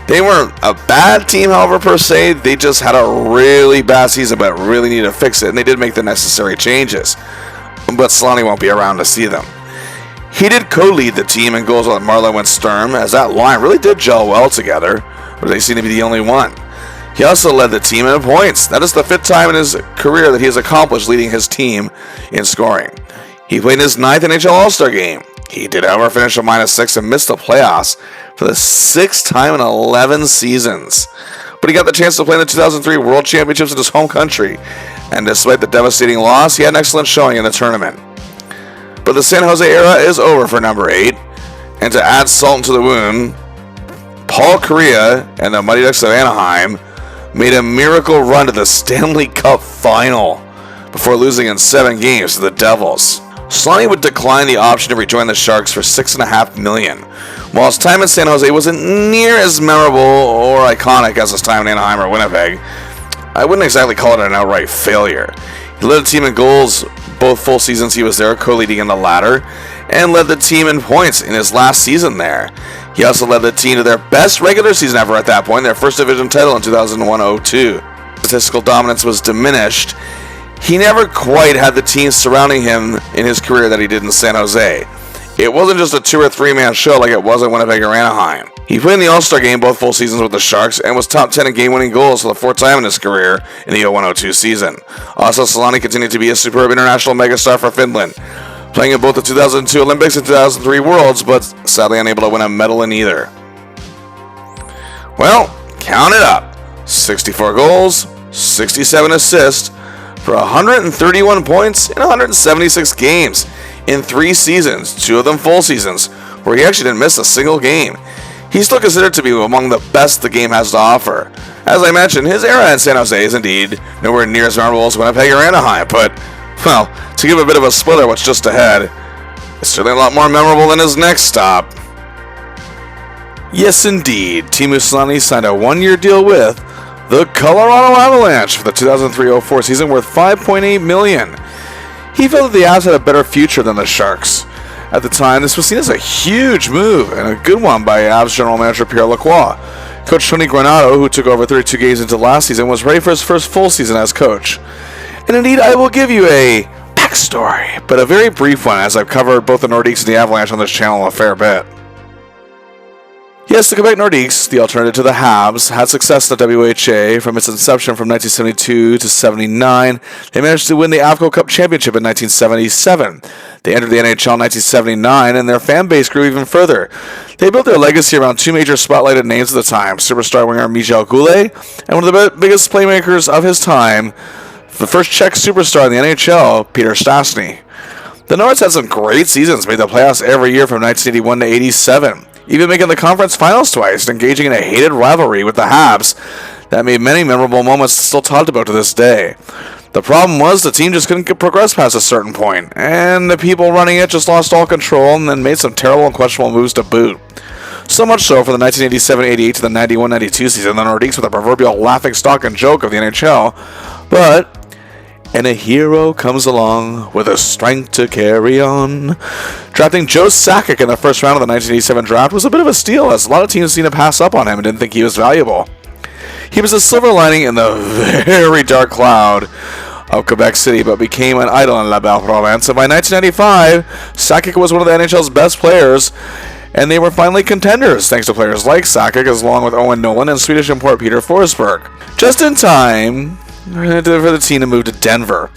They weren't a bad team, however, per se. They just had a really bad season, but really needed to fix it, and they did make the necessary changes. But Selanne won't be around to see them. He did co-lead the team in goals with Marleau and Sturm, as that line really did gel well together, but they seem to be the only one. He also led the team in points. That is the 5th time in his career that he has accomplished leading his team in scoring. He played in his 9th NHL All-Star game. He did, however, finish a -6 and missed the playoffs for the 6th time in 11 seasons. But he got the chance to play in the 2003 World Championships in his home country, and despite the devastating loss, he had an excellent showing in the tournament. But the San Jose era is over for number 8, and to add salt to the wound, Paul Kariya and the Mighty Ducks of Anaheim made a miracle run to the Stanley Cup final before losing in 7 games to the Devils. Selanne would decline the option to rejoin the Sharks for $6.5 million. While his time in San Jose wasn't near as memorable or iconic as his time in Anaheim or Winnipeg, I wouldn't exactly call it an outright failure. He led the team in goals both full seasons he was there, co-leading in the latter, and led the team in points in his last season there. He also led the team to their best regular season ever at that point, their first division title in 2001-02. Statistical dominance was diminished. He never quite had the team surrounding him in his career that he did in San Jose. It wasn't just a 2 or 3 man show like it was at Winnipeg or Anaheim. He played in the All-Star game both full seasons with the Sharks and was top 10 in game-winning goals for the 4th time in his career in the 01-02 season. Also, Selanne continued to be a superb international megastar for Finland, playing in both the 2002 Olympics and 2003 Worlds, but sadly unable to win a medal in either. Well, count it up. 64 goals, 67 assists, for 131 points in 176 games in 3 seasons, 2 of them full seasons, where he actually didn't miss a single game. He's still considered to be among the best the game has to offer. As I mentioned, his era in San Jose is indeed nowhere near as memorable as Winnipeg or Anaheim, but, well, to give a bit of a spoiler what's just ahead, it's certainly a lot more memorable than his next stop. Yes, indeed, Teemu Selanne signed a 1-year deal with the Colorado Avalanche for the 2003-04 season worth $5.8 million. He felt that the Avs had a better future than the Sharks. At the time, this was seen as a huge move and a good one by Avs general manager Pierre Lacroix. Coach Tony Granato, who took over 32 games into last season, was ready for his first full season as coach. And indeed, I will give you a backstory, but a very brief one, as I've covered both the Nordiques and the Avalanche on this channel a fair bit. Yes, the Quebec Nordiques, the alternative to the Habs, had success in the WHA from its inception from 1972 to 79. They managed to win the AVCO Cup Championship in 1977. They entered the NHL in 1979, and their fan base grew even further. They built their legacy around 2 major spotlighted names at the time, superstar winger Michel Goulet, and one of the biggest playmakers of his time, the first Czech superstar in the NHL, Peter Stastny. The Nords had some great seasons, made the playoffs every year from 1981 to 87. Even making the conference finals twice, and engaging in a hated rivalry with the Habs that made many memorable moments still talked about to this day. The problem was the team just couldn't progress past a certain point, and the people running it just lost all control and then made some terrible and questionable moves to boot. So much so for the 1987-88 to the 91-92 season, the Nordiques were the proverbial laughingstock and joke of the NHL, and a hero comes along with the strength to carry on. Drafting Joe Sakic in the first round of the 1987 draft was a bit of a steal, as a lot of teams seemed to pass up on him and didn't think he was valuable. He was a silver lining in the very dark cloud of Quebec City, but became an idol in La Belle Province, and by 1995, Sakic was one of the NHL's best players, and they were finally contenders, thanks to players like Sakic, along with Owen Nolan and Swedish import Peter Forsberg. Just in time for the team to move to Denver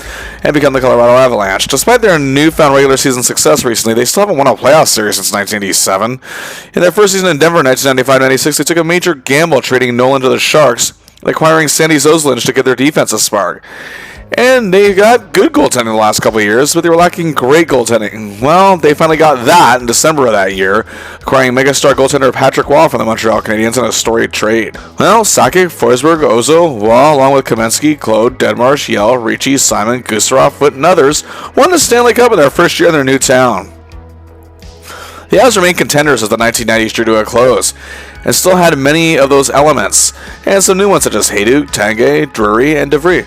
and become the Colorado Avalanche. Despite their newfound regular season success recently, they still haven't won a playoff series since 1987. In their first season in Denver in 1995-96, they took a major gamble trading Nolan to the Sharks and acquiring Sandy Zoslinch to get their defense a spark. And they got good goaltending the last couple of years, but they were lacking great goaltending. Well, they finally got that in December of that year, acquiring megastar goaltender Patrick Waugh from the Montreal Canadiens in a storied trade. Well, Sakic, Forsberg, Ozo, Waugh, along with Kamensky, Claude, Deadmarsh, Yell, Ricci, Simon, Gusarov, Foote, and others, won the Stanley Cup in their first year in their new town. The Avs remained contenders as the 1990s drew to a close, and still had many of those elements, and some new ones such as Hayduk, Tanguay, Drury, and DeVry.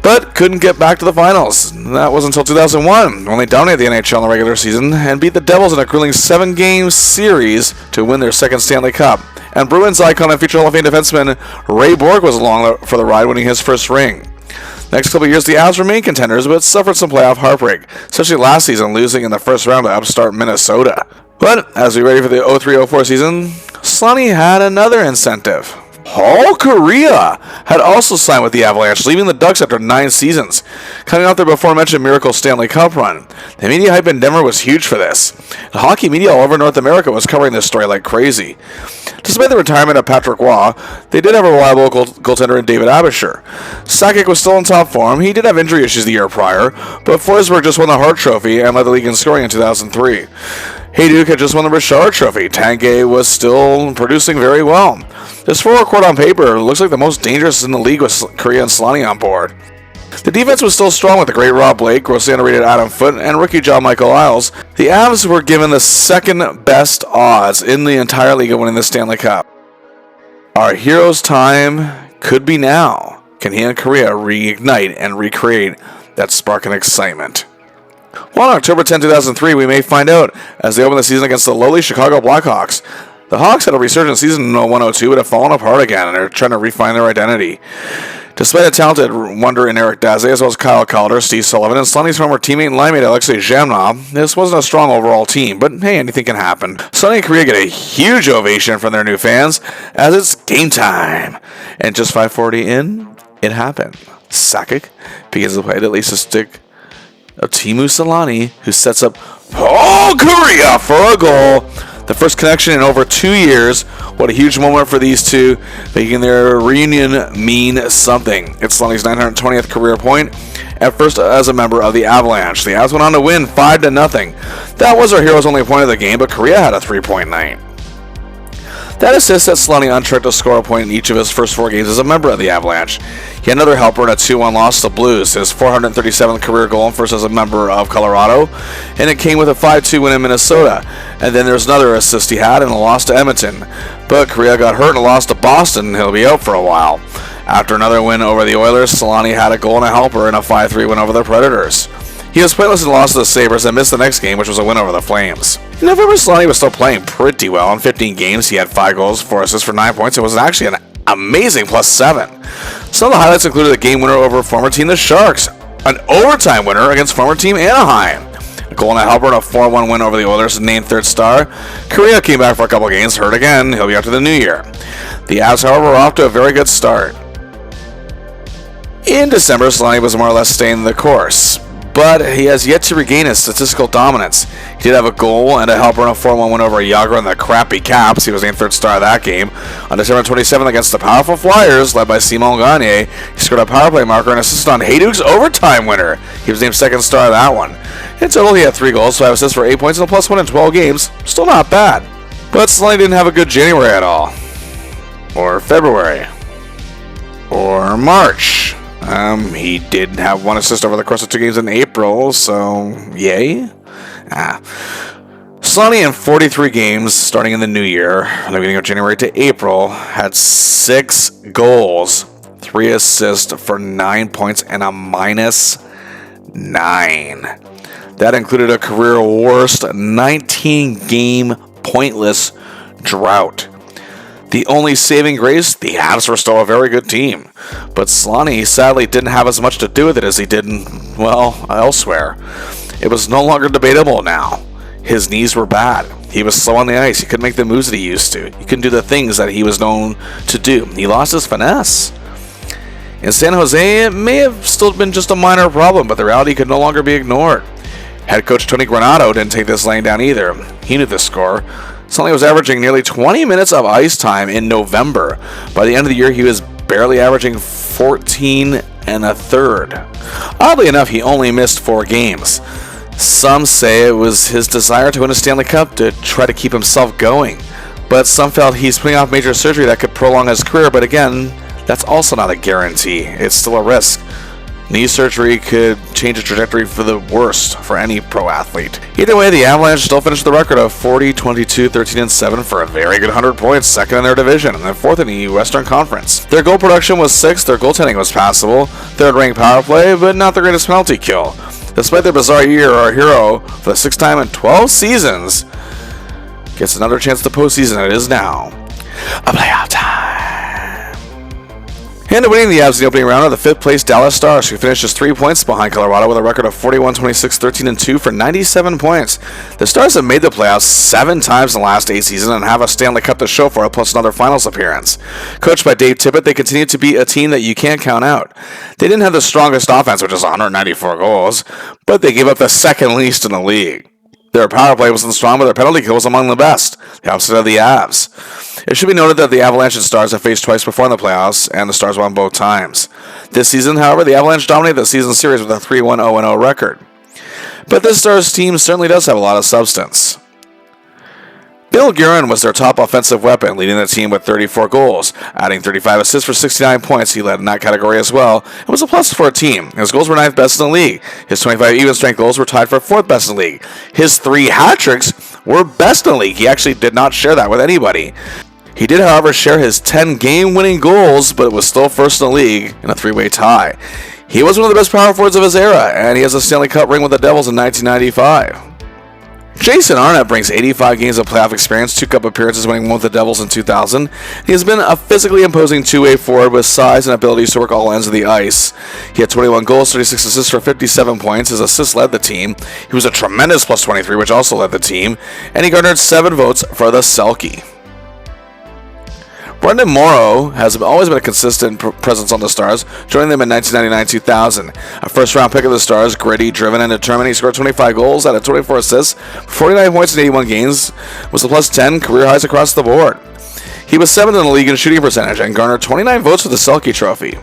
But couldn't get back to the finals. That was until 2001, when they dominated the NHL in the regular season and beat the Devils in a grueling 7-game series to win their second Stanley Cup. And Bruins icon and future Hall of Fame defenseman Ray Borg was along for the ride, winning his first ring. Next couple of years, the Avs remained contenders, but suffered some playoff heartbreak, especially last season, losing in the first round to upstart Minnesota. But as we ready for the 03-04 season, Selanne had another incentive. Paul Kariya had also signed with the Avalanche, leaving the Ducks after 9 seasons, coming off their before-mentioned miracle Stanley Cup run. The media hype in Denver was huge for this. The hockey media all over North America was covering this story like crazy. Despite the retirement of Patrick Waugh, they did have a reliable goaltender in David Abisher. Sakic was still in top form. He did have injury issues the year prior, but Forsberg just won the Hart Trophy and led the league in scoring in 2003. Hayduk had just won the Richard Trophy. Tanguay was still producing very well. This forward core on paper looks like the most dangerous in the league with Kariya and Selanne on board. The defense was still strong with the great Rob Blake, grossly underrated Adam Foote, and rookie John Michael Isles. The Avs were given the second best odds in the entire league of winning the Stanley Cup. Our hero's time could be now. Can he and Kariya reignite and recreate that spark and excitement? Well, on October 10, 2003, we may find out as they open the season against the lowly Chicago Blackhawks. The Hawks had a resurgent season in 01-02, but have fallen apart again, and are trying to refine their identity. Despite a talented wonder in Eric Daze, as well as Kyle Calder, Steve Sullivan, and Selanne's former teammate and line mate Alexei Zhamnov, this wasn't a strong overall team, but hey, anything can happen. Selanne and Kariya get a huge ovation from their new fans, as it's game time. And just 5:40 in, it happened. Sakic begins to play at least a stick of Teemu Selanne, who sets up Paul Kariya for a goal. The first connection in over 2 years. What a huge moment for these two, making their reunion mean something. It's Selanne's 920th career point, at first as a member of the Avalanche. The Avs went on to win 5-0. That was our hero's only point of the game, but Kariya had a 3-point night. That assist set Selanne on track to score a point in each of his first 4 games as a member of the Avalanche. He had another helper in a 2-1 loss to Blues, his 437th career goal and first as a member of Colorado, and it came with a 5-2 win in Minnesota. And then there's another assist he had in a loss to Edmonton. But Kariya got hurt in a loss to Boston, and he'll be out for a while. After another win over the Oilers, Selanne had a goal and a helper in a 5-3 win over the Predators. He was pointless in the loss to the Sabres and missed the next game, which was a win over the Flames. In November, Selanne was still playing pretty well. In 15 games, he had 5 goals, 4 assists for 9 points. It was actually an amazing +7. Some of the highlights included a game winner over former team the Sharks, an overtime winner against former team Anaheim, a goal and a helper in a 4-1 win over the Oilers, named third star. Kariya came back for a couple games, hurt again. He'll be out to the new year. The Avs, however, were off to a very good start. In December, Selanne was more or less staying the course, but he has yet to regain his statistical dominance. He did have a goal and a helper in a 4-1 win over Yager and the crappy Caps. He was named third star of that game. On December 27th against the powerful Flyers, led by Simon Gagne, he scored a power play marker and assisted on Hayduk's overtime winner. He was named second star of that one. In total, he had 3 goals, 5 assists for 8 points, and a +1 in 12 games. Still not bad. But Selanne didn't have a good January at all. Or February. Or March. He did have 1 assist over the course of 2 games in April, so yay. Selanne in 43 games starting in the new year, from the beginning of January to April, had 6 goals, 3 assists for 9 points, and a -9. That included a career worst 19-game pointless drought. The only saving grace, the Avs were still a very good team. But Selanne sadly didn't have as much to do with it as he did, elsewhere. It was no longer debatable now. His knees were bad. He was slow on the ice. He couldn't make the moves that he used to. He couldn't do the things that he was known to do. He lost his finesse. In San Jose, it may have still been just a minor problem, but the reality could no longer be ignored. Head coach Tony Granato didn't take this laying down either. He knew the score. Selanne was averaging nearly 20 minutes of ice time in November. By the end of the year, he was barely averaging 14 and a third. Oddly enough, he only missed 4 games. Some say it was his desire to win a Stanley Cup to try to keep himself going. But some felt he's putting off major surgery that could prolong his career, but again, that's also not a guarantee. It's still a risk. Knee surgery could change the trajectory for the worst for any pro athlete. Either way, the Avalanche still finished the record of 40, 22, 13, and 7 for a very good 100 points, second in their division, and then fourth in the Western Conference. Their goal production was 6th, their goaltending was passable, third-ranked power play, but not the greatest penalty kill. Despite their bizarre year, our hero, for the 6th time in 12 seasons, gets another chance at the postseason. It is now a playoff time. And winning the Avs in the opening round are the 5th place Dallas Stars, who finished just 3 points behind Colorado with a record of 41, 26, 13, and 2 for 97 points. The Stars have made the playoffs 7 times in the last 8 seasons and have a Stanley Cup to show for it, plus another finals appearance. Coached by Dave Tippett, they continue to be a team that you can't count out. They didn't have the strongest offense, which is 194 goals, but they gave up the second least in the league. Their power play wasn't strong, but their penalty kill was among the best, the opposite of the Avs. It should be noted that the Avalanche and Stars have faced twice before in the playoffs, and the Stars won both times. This season, however, the Avalanche dominated the season series with a 3-1, 0-0 record. But this Stars team certainly does have a lot of substance. Bill Guerin was their top offensive weapon, leading the team with 34 goals. Adding 35 assists for 69 points, he led in that category as well, and was a plus for a team. His goals were 9th best in the league. His 25 even-strength goals were tied for 4th best in the league. His 3 hat-tricks were best in the league. He actually did not share that with anybody. He did, however, share his 10 game-winning goals, but it was still first in the league in a 3-way tie. He was one of the best power forwards of his era, and he has a Stanley Cup ring with the Devils in 1995. Jason Arnott brings 85 games of playoff experience, 2 cup appearances, winning one with the Devils in 2000. He has been a physically imposing two-way forward with size and abilities to work all ends of the ice. He had 21 goals, 36 assists for 57 points. His assists led the team. He was a tremendous plus 23, which also led the team. And he garnered 7 votes for the Selke. Brendan Morrow has always been a consistent presence on the Stars, joining them in 1999-2000. A first-round pick of the Stars, gritty, driven, and determined, he scored 25 goals, added 24 assists, 49 points in 81 games, was a plus 10, career highs across the board. He was 7th in the league in shooting percentage and garnered 29 votes for the Selke Trophy.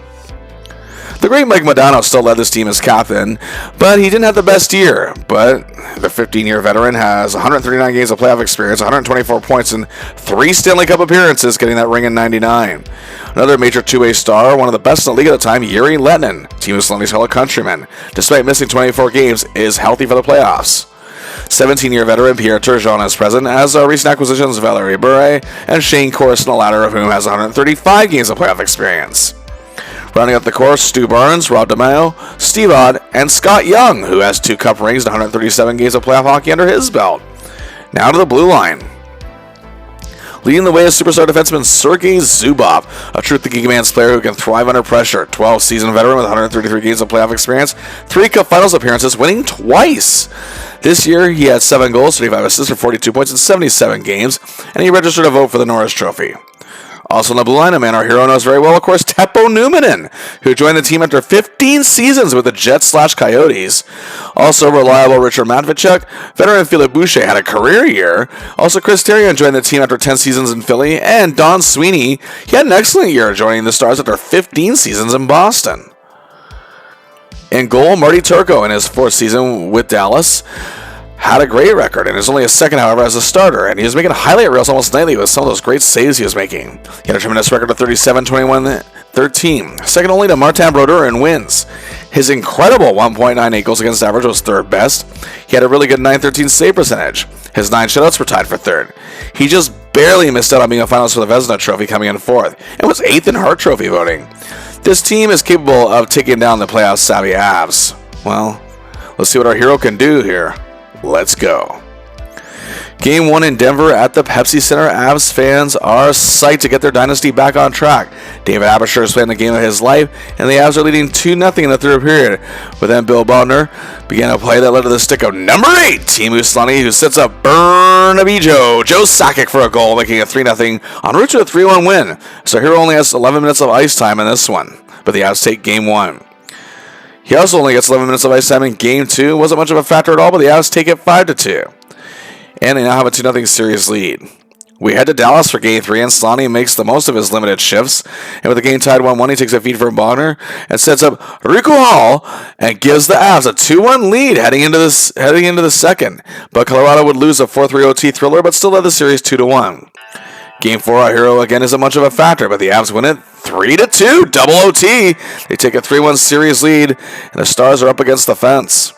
The great Mike Modano still led this team as captain, but he didn't have the best year. But the 15-year veteran has 139 games of playoff experience, 124 points, and 3 Stanley Cup appearances, getting that ring in 99. Another major two-way star, one of the best in the league at the time, Yuri Letnin, Teemu Selanne's fellow countryman, despite missing 24 games, is healthy for the playoffs. 17-year veteran Pierre Turgeon is present, as are recent acquisitions Valerie Bure and Shane Corson, the latter of whom has 135 games of playoff experience. Rounding up the course, Stu Barnes, Rob DeMaio, Steve Odd, and Scott Young, who has 2 cup rings and 137 games of playoff hockey under his belt. Now to the blue line. Leading the way is superstar defenseman Sergei Zubov, a true-thinking man's player who can thrive under pressure. 12-season veteran with 133 games of playoff experience, 3 cup finals appearances, winning twice. This year, he had 7 goals, 35 assists for 42 points in 77 games, and he registered a vote for the Norris Trophy. Also on the blue line, a man our hero knows very well, of course, Teppo Numminen, who joined the team after 15 seasons with the Jets/Coyotes. Also reliable Richard Matvechuk, veteran Philip Boucher had a career year. Also Chris Therien joined the team after 10 seasons in Philly, and Don Sweeney, he had an excellent year joining the Stars after 15 seasons in Boston. In goal, Marty Turco in his 4th season with Dallas had a great record, and is only a second, however, as a starter, and he was making highlight reels almost nightly with some of those great saves he was making. He had a tremendous record of 37, 21, 13, second only to Martin Brodeur in wins. His incredible 1.98 goals against average was 3rd best. He had a really good .913 save percentage. His 9 shutouts were tied for 3rd. He just barely missed out on being a finalist for the Vezina Trophy, coming in 4th, and was 8th in Hart Trophy voting. This team is capable of taking down the playoff savvy Avs. Well, let's see what our hero can do here. Let's go. Game 1 in Denver at the Pepsi Center. Avs fans are psyched to get their dynasty back on track. David Abisher is playing the game of his life, and the Avs are leading 2-0 in the 3rd period. But then Bill Baldner began a play that led to the stick of number 8, Teemu Selanne, who sets up Joe Sakic for a goal, making it 3-0 en route to a 3-1 win. So Hero only has 11 minutes of ice time in this one. but the Avs take Game 1. He also only gets 11 minutes of ice time in Game 2. Wasn't much of a factor at all, but the Avs take it 5-2. And they now have a 2-0 series lead. We head to Dallas for Game 3, and Selanne makes the most of his limited shifts. And with the game tied 1-1, he takes a feed from Bonner and sets up Rico Hall and gives the Avs a 2-1 lead heading into the second. But Colorado would lose a 4-3 OT thriller, but still led the series 2-1. Game 4, our hero again isn't much of a factor, but the Avs win it 3-2, double OT. They take a 3-1 series lead, and the Stars are up against the fence.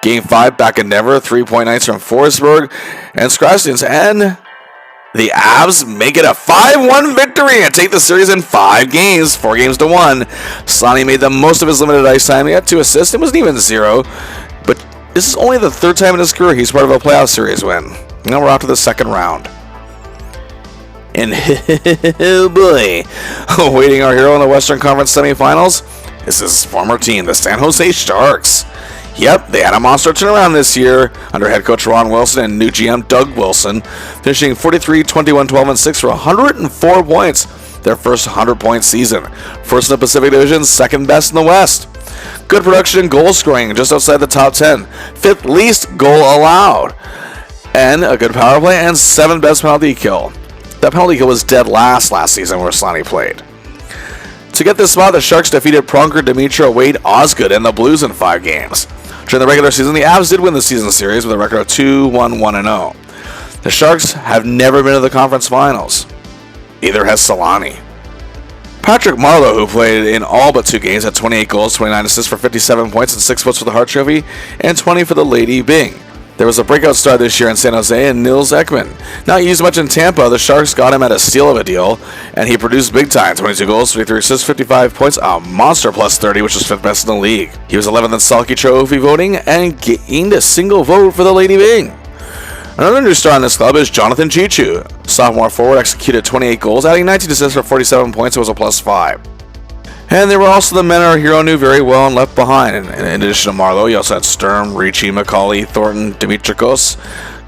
Game 5, back in Denver, 3-point nights from Forsberg and Skrastins, and the Avs make it a 5-1 victory and take the series in 5 games, 4 games to 1. Selanne made the most of his limited ice time. He had 2 assists. It wasn't even 0, but this is only the 3rd time in his career he's part of a playoff series win. Now we're off to the second round. And oh boy, awaiting our hero in the Western Conference semifinals is his former team, the San Jose Sharks. Yep, they had a monster turnaround this year under head coach Ron Wilson and new GM Doug Wilson, finishing 43, 21, 12, and 6 for 104 points, their first 100-point season. First in the Pacific Division, second best in the West. Good production and goal scoring, just outside the top 10. 5th least goal allowed. And a good power play and 7th best penalty kill. That penalty kill was dead last season where Selanne played. To get this spot, the Sharks defeated Pronger, Dimitra, Wade, Osgood, and the Blues in 5 games. During the regular season, the Avs did win the season series with a record of 2-1-1-0. The Sharks have never been to the conference finals. Neither has Selanne. Patrick Marleau, who played in all but 2 games, had 28 goals, 29 assists for 57 points, and 6 votes for the Hart Trophy, and 20 for the Lady Byng. There was a breakout star this year in San Jose, and Nils Ekman. Not used much in Tampa, the Sharks got him at a steal of a deal, and he produced big time. 22 goals, 23 assists, 55 points, a monster plus 30, which was 5th best in the league. He was 11th in Selke Trophy voting, and gained a single vote for the Lady Byng. Another new star in this club is Jonathan Chichu. Sophomore forward executed 28 goals, adding 19 assists for 47 points, and was a plus 5. And there were also the men our hero knew very well and left behind. In addition to Marleau, you also had Sturm, Ricci, McCauley, Thornton, Dimitrikos,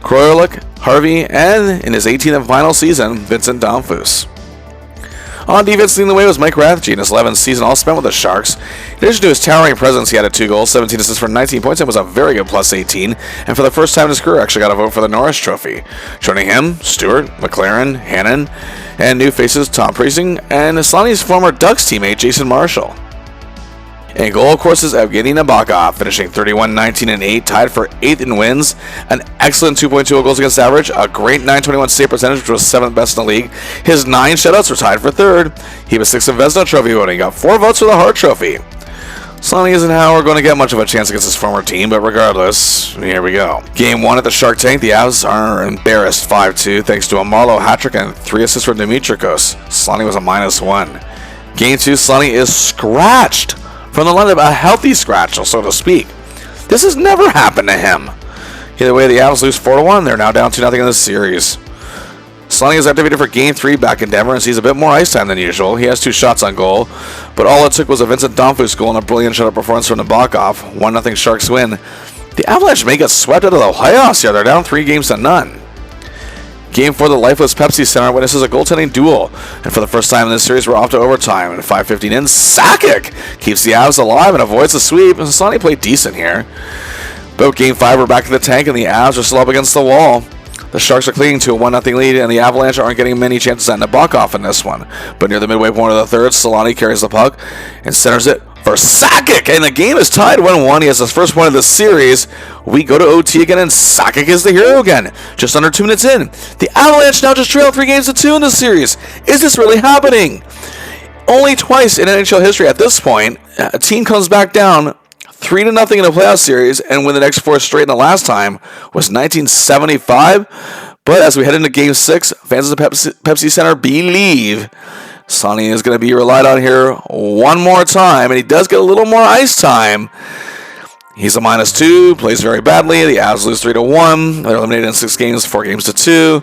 Kroilik, Harvey, and in his 18th and final season, Vincent Damphus. On defense, leading the way was Mike Rathje in his 11th season, all spent with the Sharks. In addition to his towering presence, he had 2 goals, 17 assists for 19 points, and was a very good plus 18. And for the first time in his career, actually got a vote for the Norris Trophy. Joining him, Stewart, McLaren, Hannon, and new faces Tom Priesing, and Selanne's former Ducks teammate Jason Marshall. In goal, of course, is Evgeny Nabokov, finishing 31, 19, and 8, tied for 8th in wins, an excellent 2.20 goals against average, a great .921 save percentage, which was 7th best in the league. His 9 shutouts were tied for 3rd. He was 6th in Vezina Trophy voting, got 4 votes for the Hart Trophy. Selanne isn't how we're going to get much of a chance against his former team, but regardless, here we go. Game 1 at the Shark Tank, the Avs are embarrassed 5-2 thanks to a Marleau hat-trick and 3 assists from Dimitrikos. Selanne was a -1. Game 2, Selanne is scratched from the lineup, a healthy scratch, so to speak. This has never happened to him. Either way, the Avs lose 4-1. They're now down 2-0 in this series. Selanne is activated for Game 3 back in Denver and sees a bit more ice time than usual. He has 2 shots on goal, but all it took was a Vincent Damphus goal and a brilliant shutout performance from Nabokov. 1-0 Sharks win. The Avalanche may get swept out of the playoffs here. They're down 3 games to none. Game 4, the lifeless Pepsi Center witnesses a goaltending duel, and for the first time in this series, we're off to overtime. And 5:15 in, Sakic keeps the Avs alive and avoids the sweep, and Selanne played decent here. But Game 5, we're back in the tank, and the Avs are still up against the wall. The Sharks are clinging to a 1-0 lead, and the Avalanche aren't getting many chances at Nabokov in this one. But near the midway point of the third, Selanne carries the puck and centers it for Sakic, and the game is tied 1-1. He has his first point of the series. We go to OT again, and Sakic is the hero again. Just under 2 minutes in, the Avalanche now just trail 3-2 in this series. Is this really happening? Only twice in NHL history at this point, a team comes back down 3-0 in a playoff series and win the next 4 straight, and the last time was 1975. But as we head into Game 6, fans of the Pepsi Center believe Selanne is going to be relied on here one more time, and he does get a little more ice time. He's a -2, plays very badly. The Avs lose 3-1. They're eliminated in 6 games, 4 games to 2.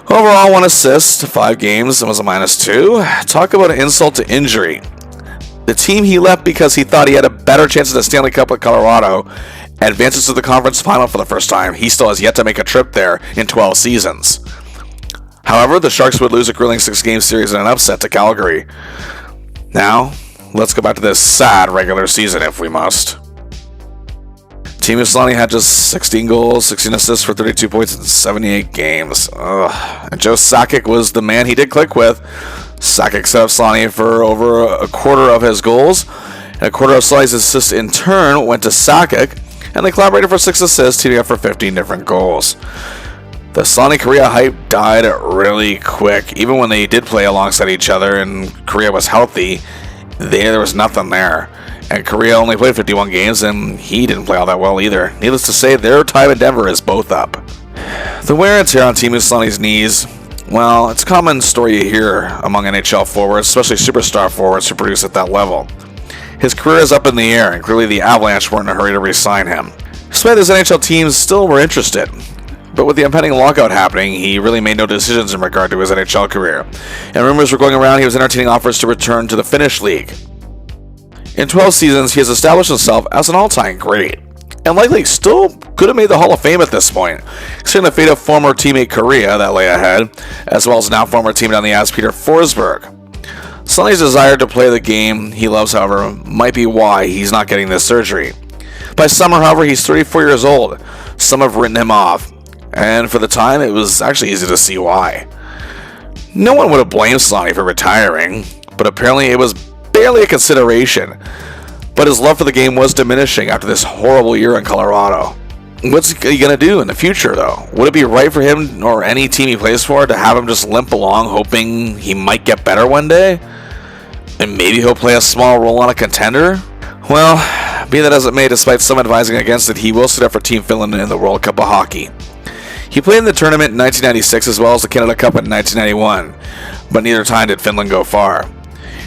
Overall, 1 assist, 5 games, and was a -2. Talk about an insult to injury. The team he left because he thought he had a better chance at the Stanley Cup with Colorado advances to the conference final for the first time. He still has yet to make a trip there in 12 seasons. However, the Sharks would lose a grueling 6-game series in an upset to Calgary. Now, let's go back to this sad regular season if we must. Teemu Selanne had just 16 goals, 16 assists for 32 points in 78 games. And Joe Sakic was the man he did click with. Sakic set up Selanne for over a quarter of his goals, and a quarter of Selanne's assists in turn went to Sakic, and they collaborated for 6 assists, teaming up for 15 different goals. The Selanne Korea hype died really quick. Even when they did play alongside each other and Korea was healthy, there was nothing there. And Korea only played 51 games, and he didn't play all that well either. Needless to say, their time in Denver is both up. The wear and tear on Teemu Selanne's knees, well, it's a common story you hear among NHL forwards, especially superstar forwards who produce at that level. His career is up in the air, and clearly the Avalanche weren't in a hurry to re-sign him. Despite his NHL teams still were interested. But with the impending lockout happening, he really made no decisions in regard to his NHL career. And rumors were going around he was entertaining offers to return to the Finnish league. In 12 seasons, he has established himself as an all-time great, and likely still could have made the Hall of Fame at this point, considering the fate of former teammate Korea that lay ahead, as well as now former teammate on the ice Peter Forsberg. Selanne's desire to play the game he loves, however, might be why he's not getting this surgery. By summer, however, he's 34 years old. Some have written him off, and for the time, it was actually easy to see why. No one would have blamed Selanne for retiring, but apparently it was barely a consideration. But his love for the game was diminishing after this horrible year in Colorado. What's he going to do in the future, though? Would it be right for him or any team he plays for to have him just limp along hoping he might get better one day? And maybe he'll play a small role on a contender? Well, be that as it may, despite some advising against it, he will sit up for Team Finland in the World Cup of Hockey. He played in the tournament in 1996 as well as the Canada Cup in 1991, but neither time did Finland go far.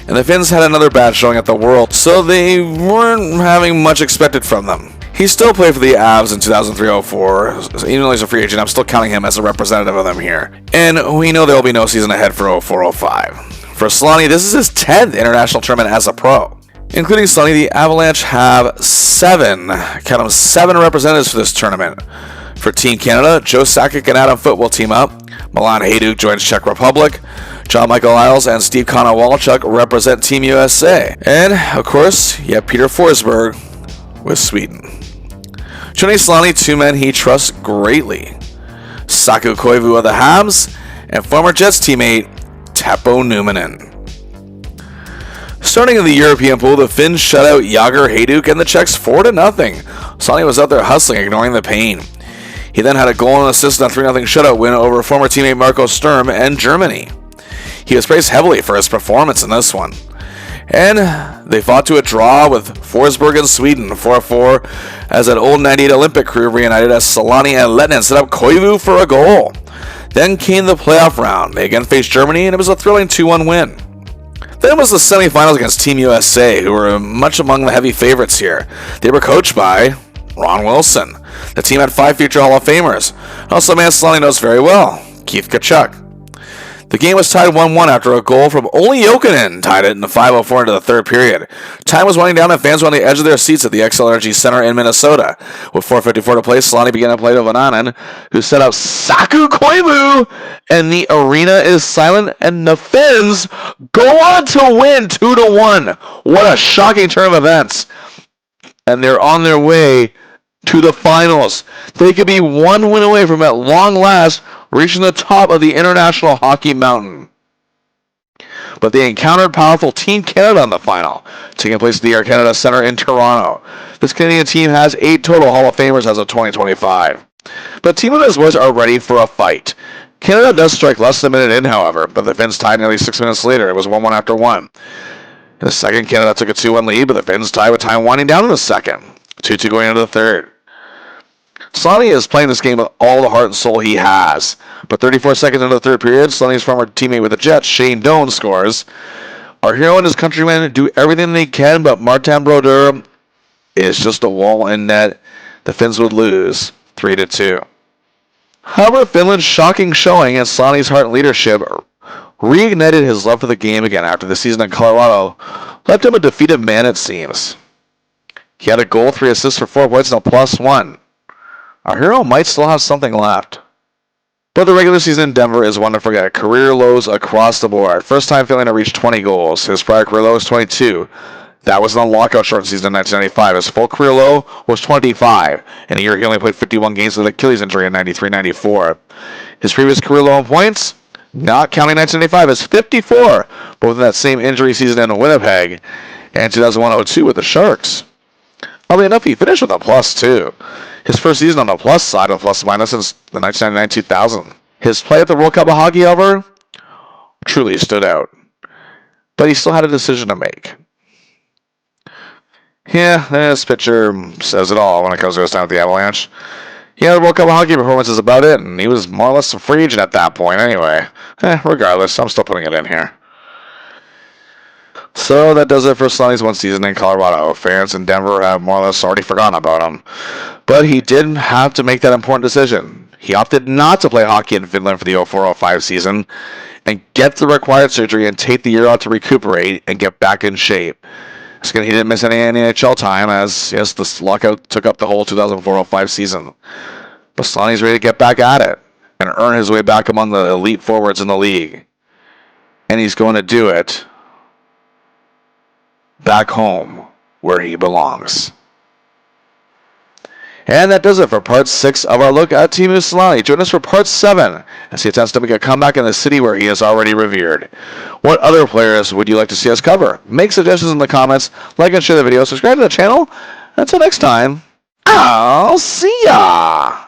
And the Finns had another bad showing at the World, so they weren't having much expected from them. He still played for the Avs in 2003-04, even though he's a free agent. I'm still counting him as a representative of them here. And we know there will be no season ahead for 04-05. For Selanne, this is his 10th international tournament as a pro. Including Selanne, the Avalanche have 7 representatives for this tournament. For Team Canada, Joe Sakic and Adam Foote will team up. Milan Hajduk joins Czech Republic. John Michael Isles and Steve Konowalchuk represent Team USA. And, of course, you have Peter Forsberg with Sweden. Joining Selanne, 2 men he trusts greatly. Saku Koivu of the Habs and former Jets teammate Teppo Numminen. Starting in the European pool, the Finns shut out Jagr Hajduk and the Czechs 4-0. Selanne was out there hustling, ignoring the pain. He then had a goal and an assist in a 3-0 shutout win over former teammate Marco Sturm and Germany. He was praised heavily for his performance in this one. And they fought to a draw with Forsberg and Sweden 4-4 as an old 98 Olympic crew reunited as Selanne and Lettinen set up Koivu for a goal. Then came the playoff round. They again faced Germany and it was a thrilling 2-1 win. Then was the semifinals against Team USA, who were much among the heavy favorites here. They were coached by Ron Wilson. The team had 5 future Hall of Famers. Also a man Selanne knows very well, Keith Tkachuk. The game was tied 1-1 after a goal from Olli Jokinen tied it in the 5:04 into the third period. Time was winding down and fans were on the edge of their seats at the XL Energy Center in Minnesota. With 4:54 to play, Selanne began to play to Vananen, who set up Saku Koivu, and the arena is silent, and the Finns go on to win 2-1. What a shocking turn of events. And they're on their way to the finals. They could be 1 win away from, at long last, reaching the top of the International Hockey Mountain. But they encountered powerful Team Canada in the final, taking place at the Air Canada Centre in Toronto. This Canadian team has 8 total Hall of Famers as of 2025. But Team Canada's boys are ready for a fight. Canada does strike less than a minute in, however, but the Finns tied nearly 6 minutes later. It was 1-1 after 1. In the second, Canada took a 2-1 lead, but the Finns tied with time winding down in the second. 2-2 going into the third. Selanne is playing this game with all the heart and soul he has. But 34 seconds into the third period, Selanne's former teammate with the Jets, Shane Doan, scores. Our hero and his countrymen do everything they can, but Martin Brodeur is just a wall in net. The Finns would lose 3-2. However, Finland's shocking showing and Selanne's heart and leadership reignited his love for the game again after the season in Colorado left him a defeated man, it seems. He had a goal, 3 assists for 4 points, and a +1. Our hero might still have something left. But the regular season in Denver is one to forget. Career lows across the board. First time failing to reach 20 goals. His prior career low was 22. That was in the lockout shortened season in 1995. His full career low was 25. In a year, he only played 51 games with an Achilles injury in 93-94. His previous career low in points, not counting 1995, is 54, both in that same injury season in Winnipeg and 2001-02 with the Sharks. Oddly enough, he finished with a plus, too. His first season on the plus side of plus minus since the 1999-2000. His play at the World Cup of Hockey, however, truly stood out. But he still had a decision to make. Yeah, this picture says it all when it comes to his time with the Avalanche. Yeah, the World Cup of Hockey performance is about it, and he was more or less a free agent at that point anyway. Regardless, I'm still putting it in here. So that does it for Selanne's one season in Colorado. Fans in Denver have more or less already forgotten about him. But he did have to make that important decision. He opted not to play hockey in Finland for the 04-05 season and get the required surgery and take the year out to recuperate and get back in shape. He didn't miss any NHL time as, yes, the lockout took up the whole 2004-05 season. But Selanne's ready to get back at it and earn his way back among the elite forwards in the league. And he's going to do it back home where he belongs. And that does it for part 6 of our look at Teemu Selanne. Join us for part 7 as he attempts to make a comeback in the city where he is already revered. What other players would you like to see us cover? Make suggestions in the comments, like and share the video, subscribe to the channel. Until next time, I'll see ya!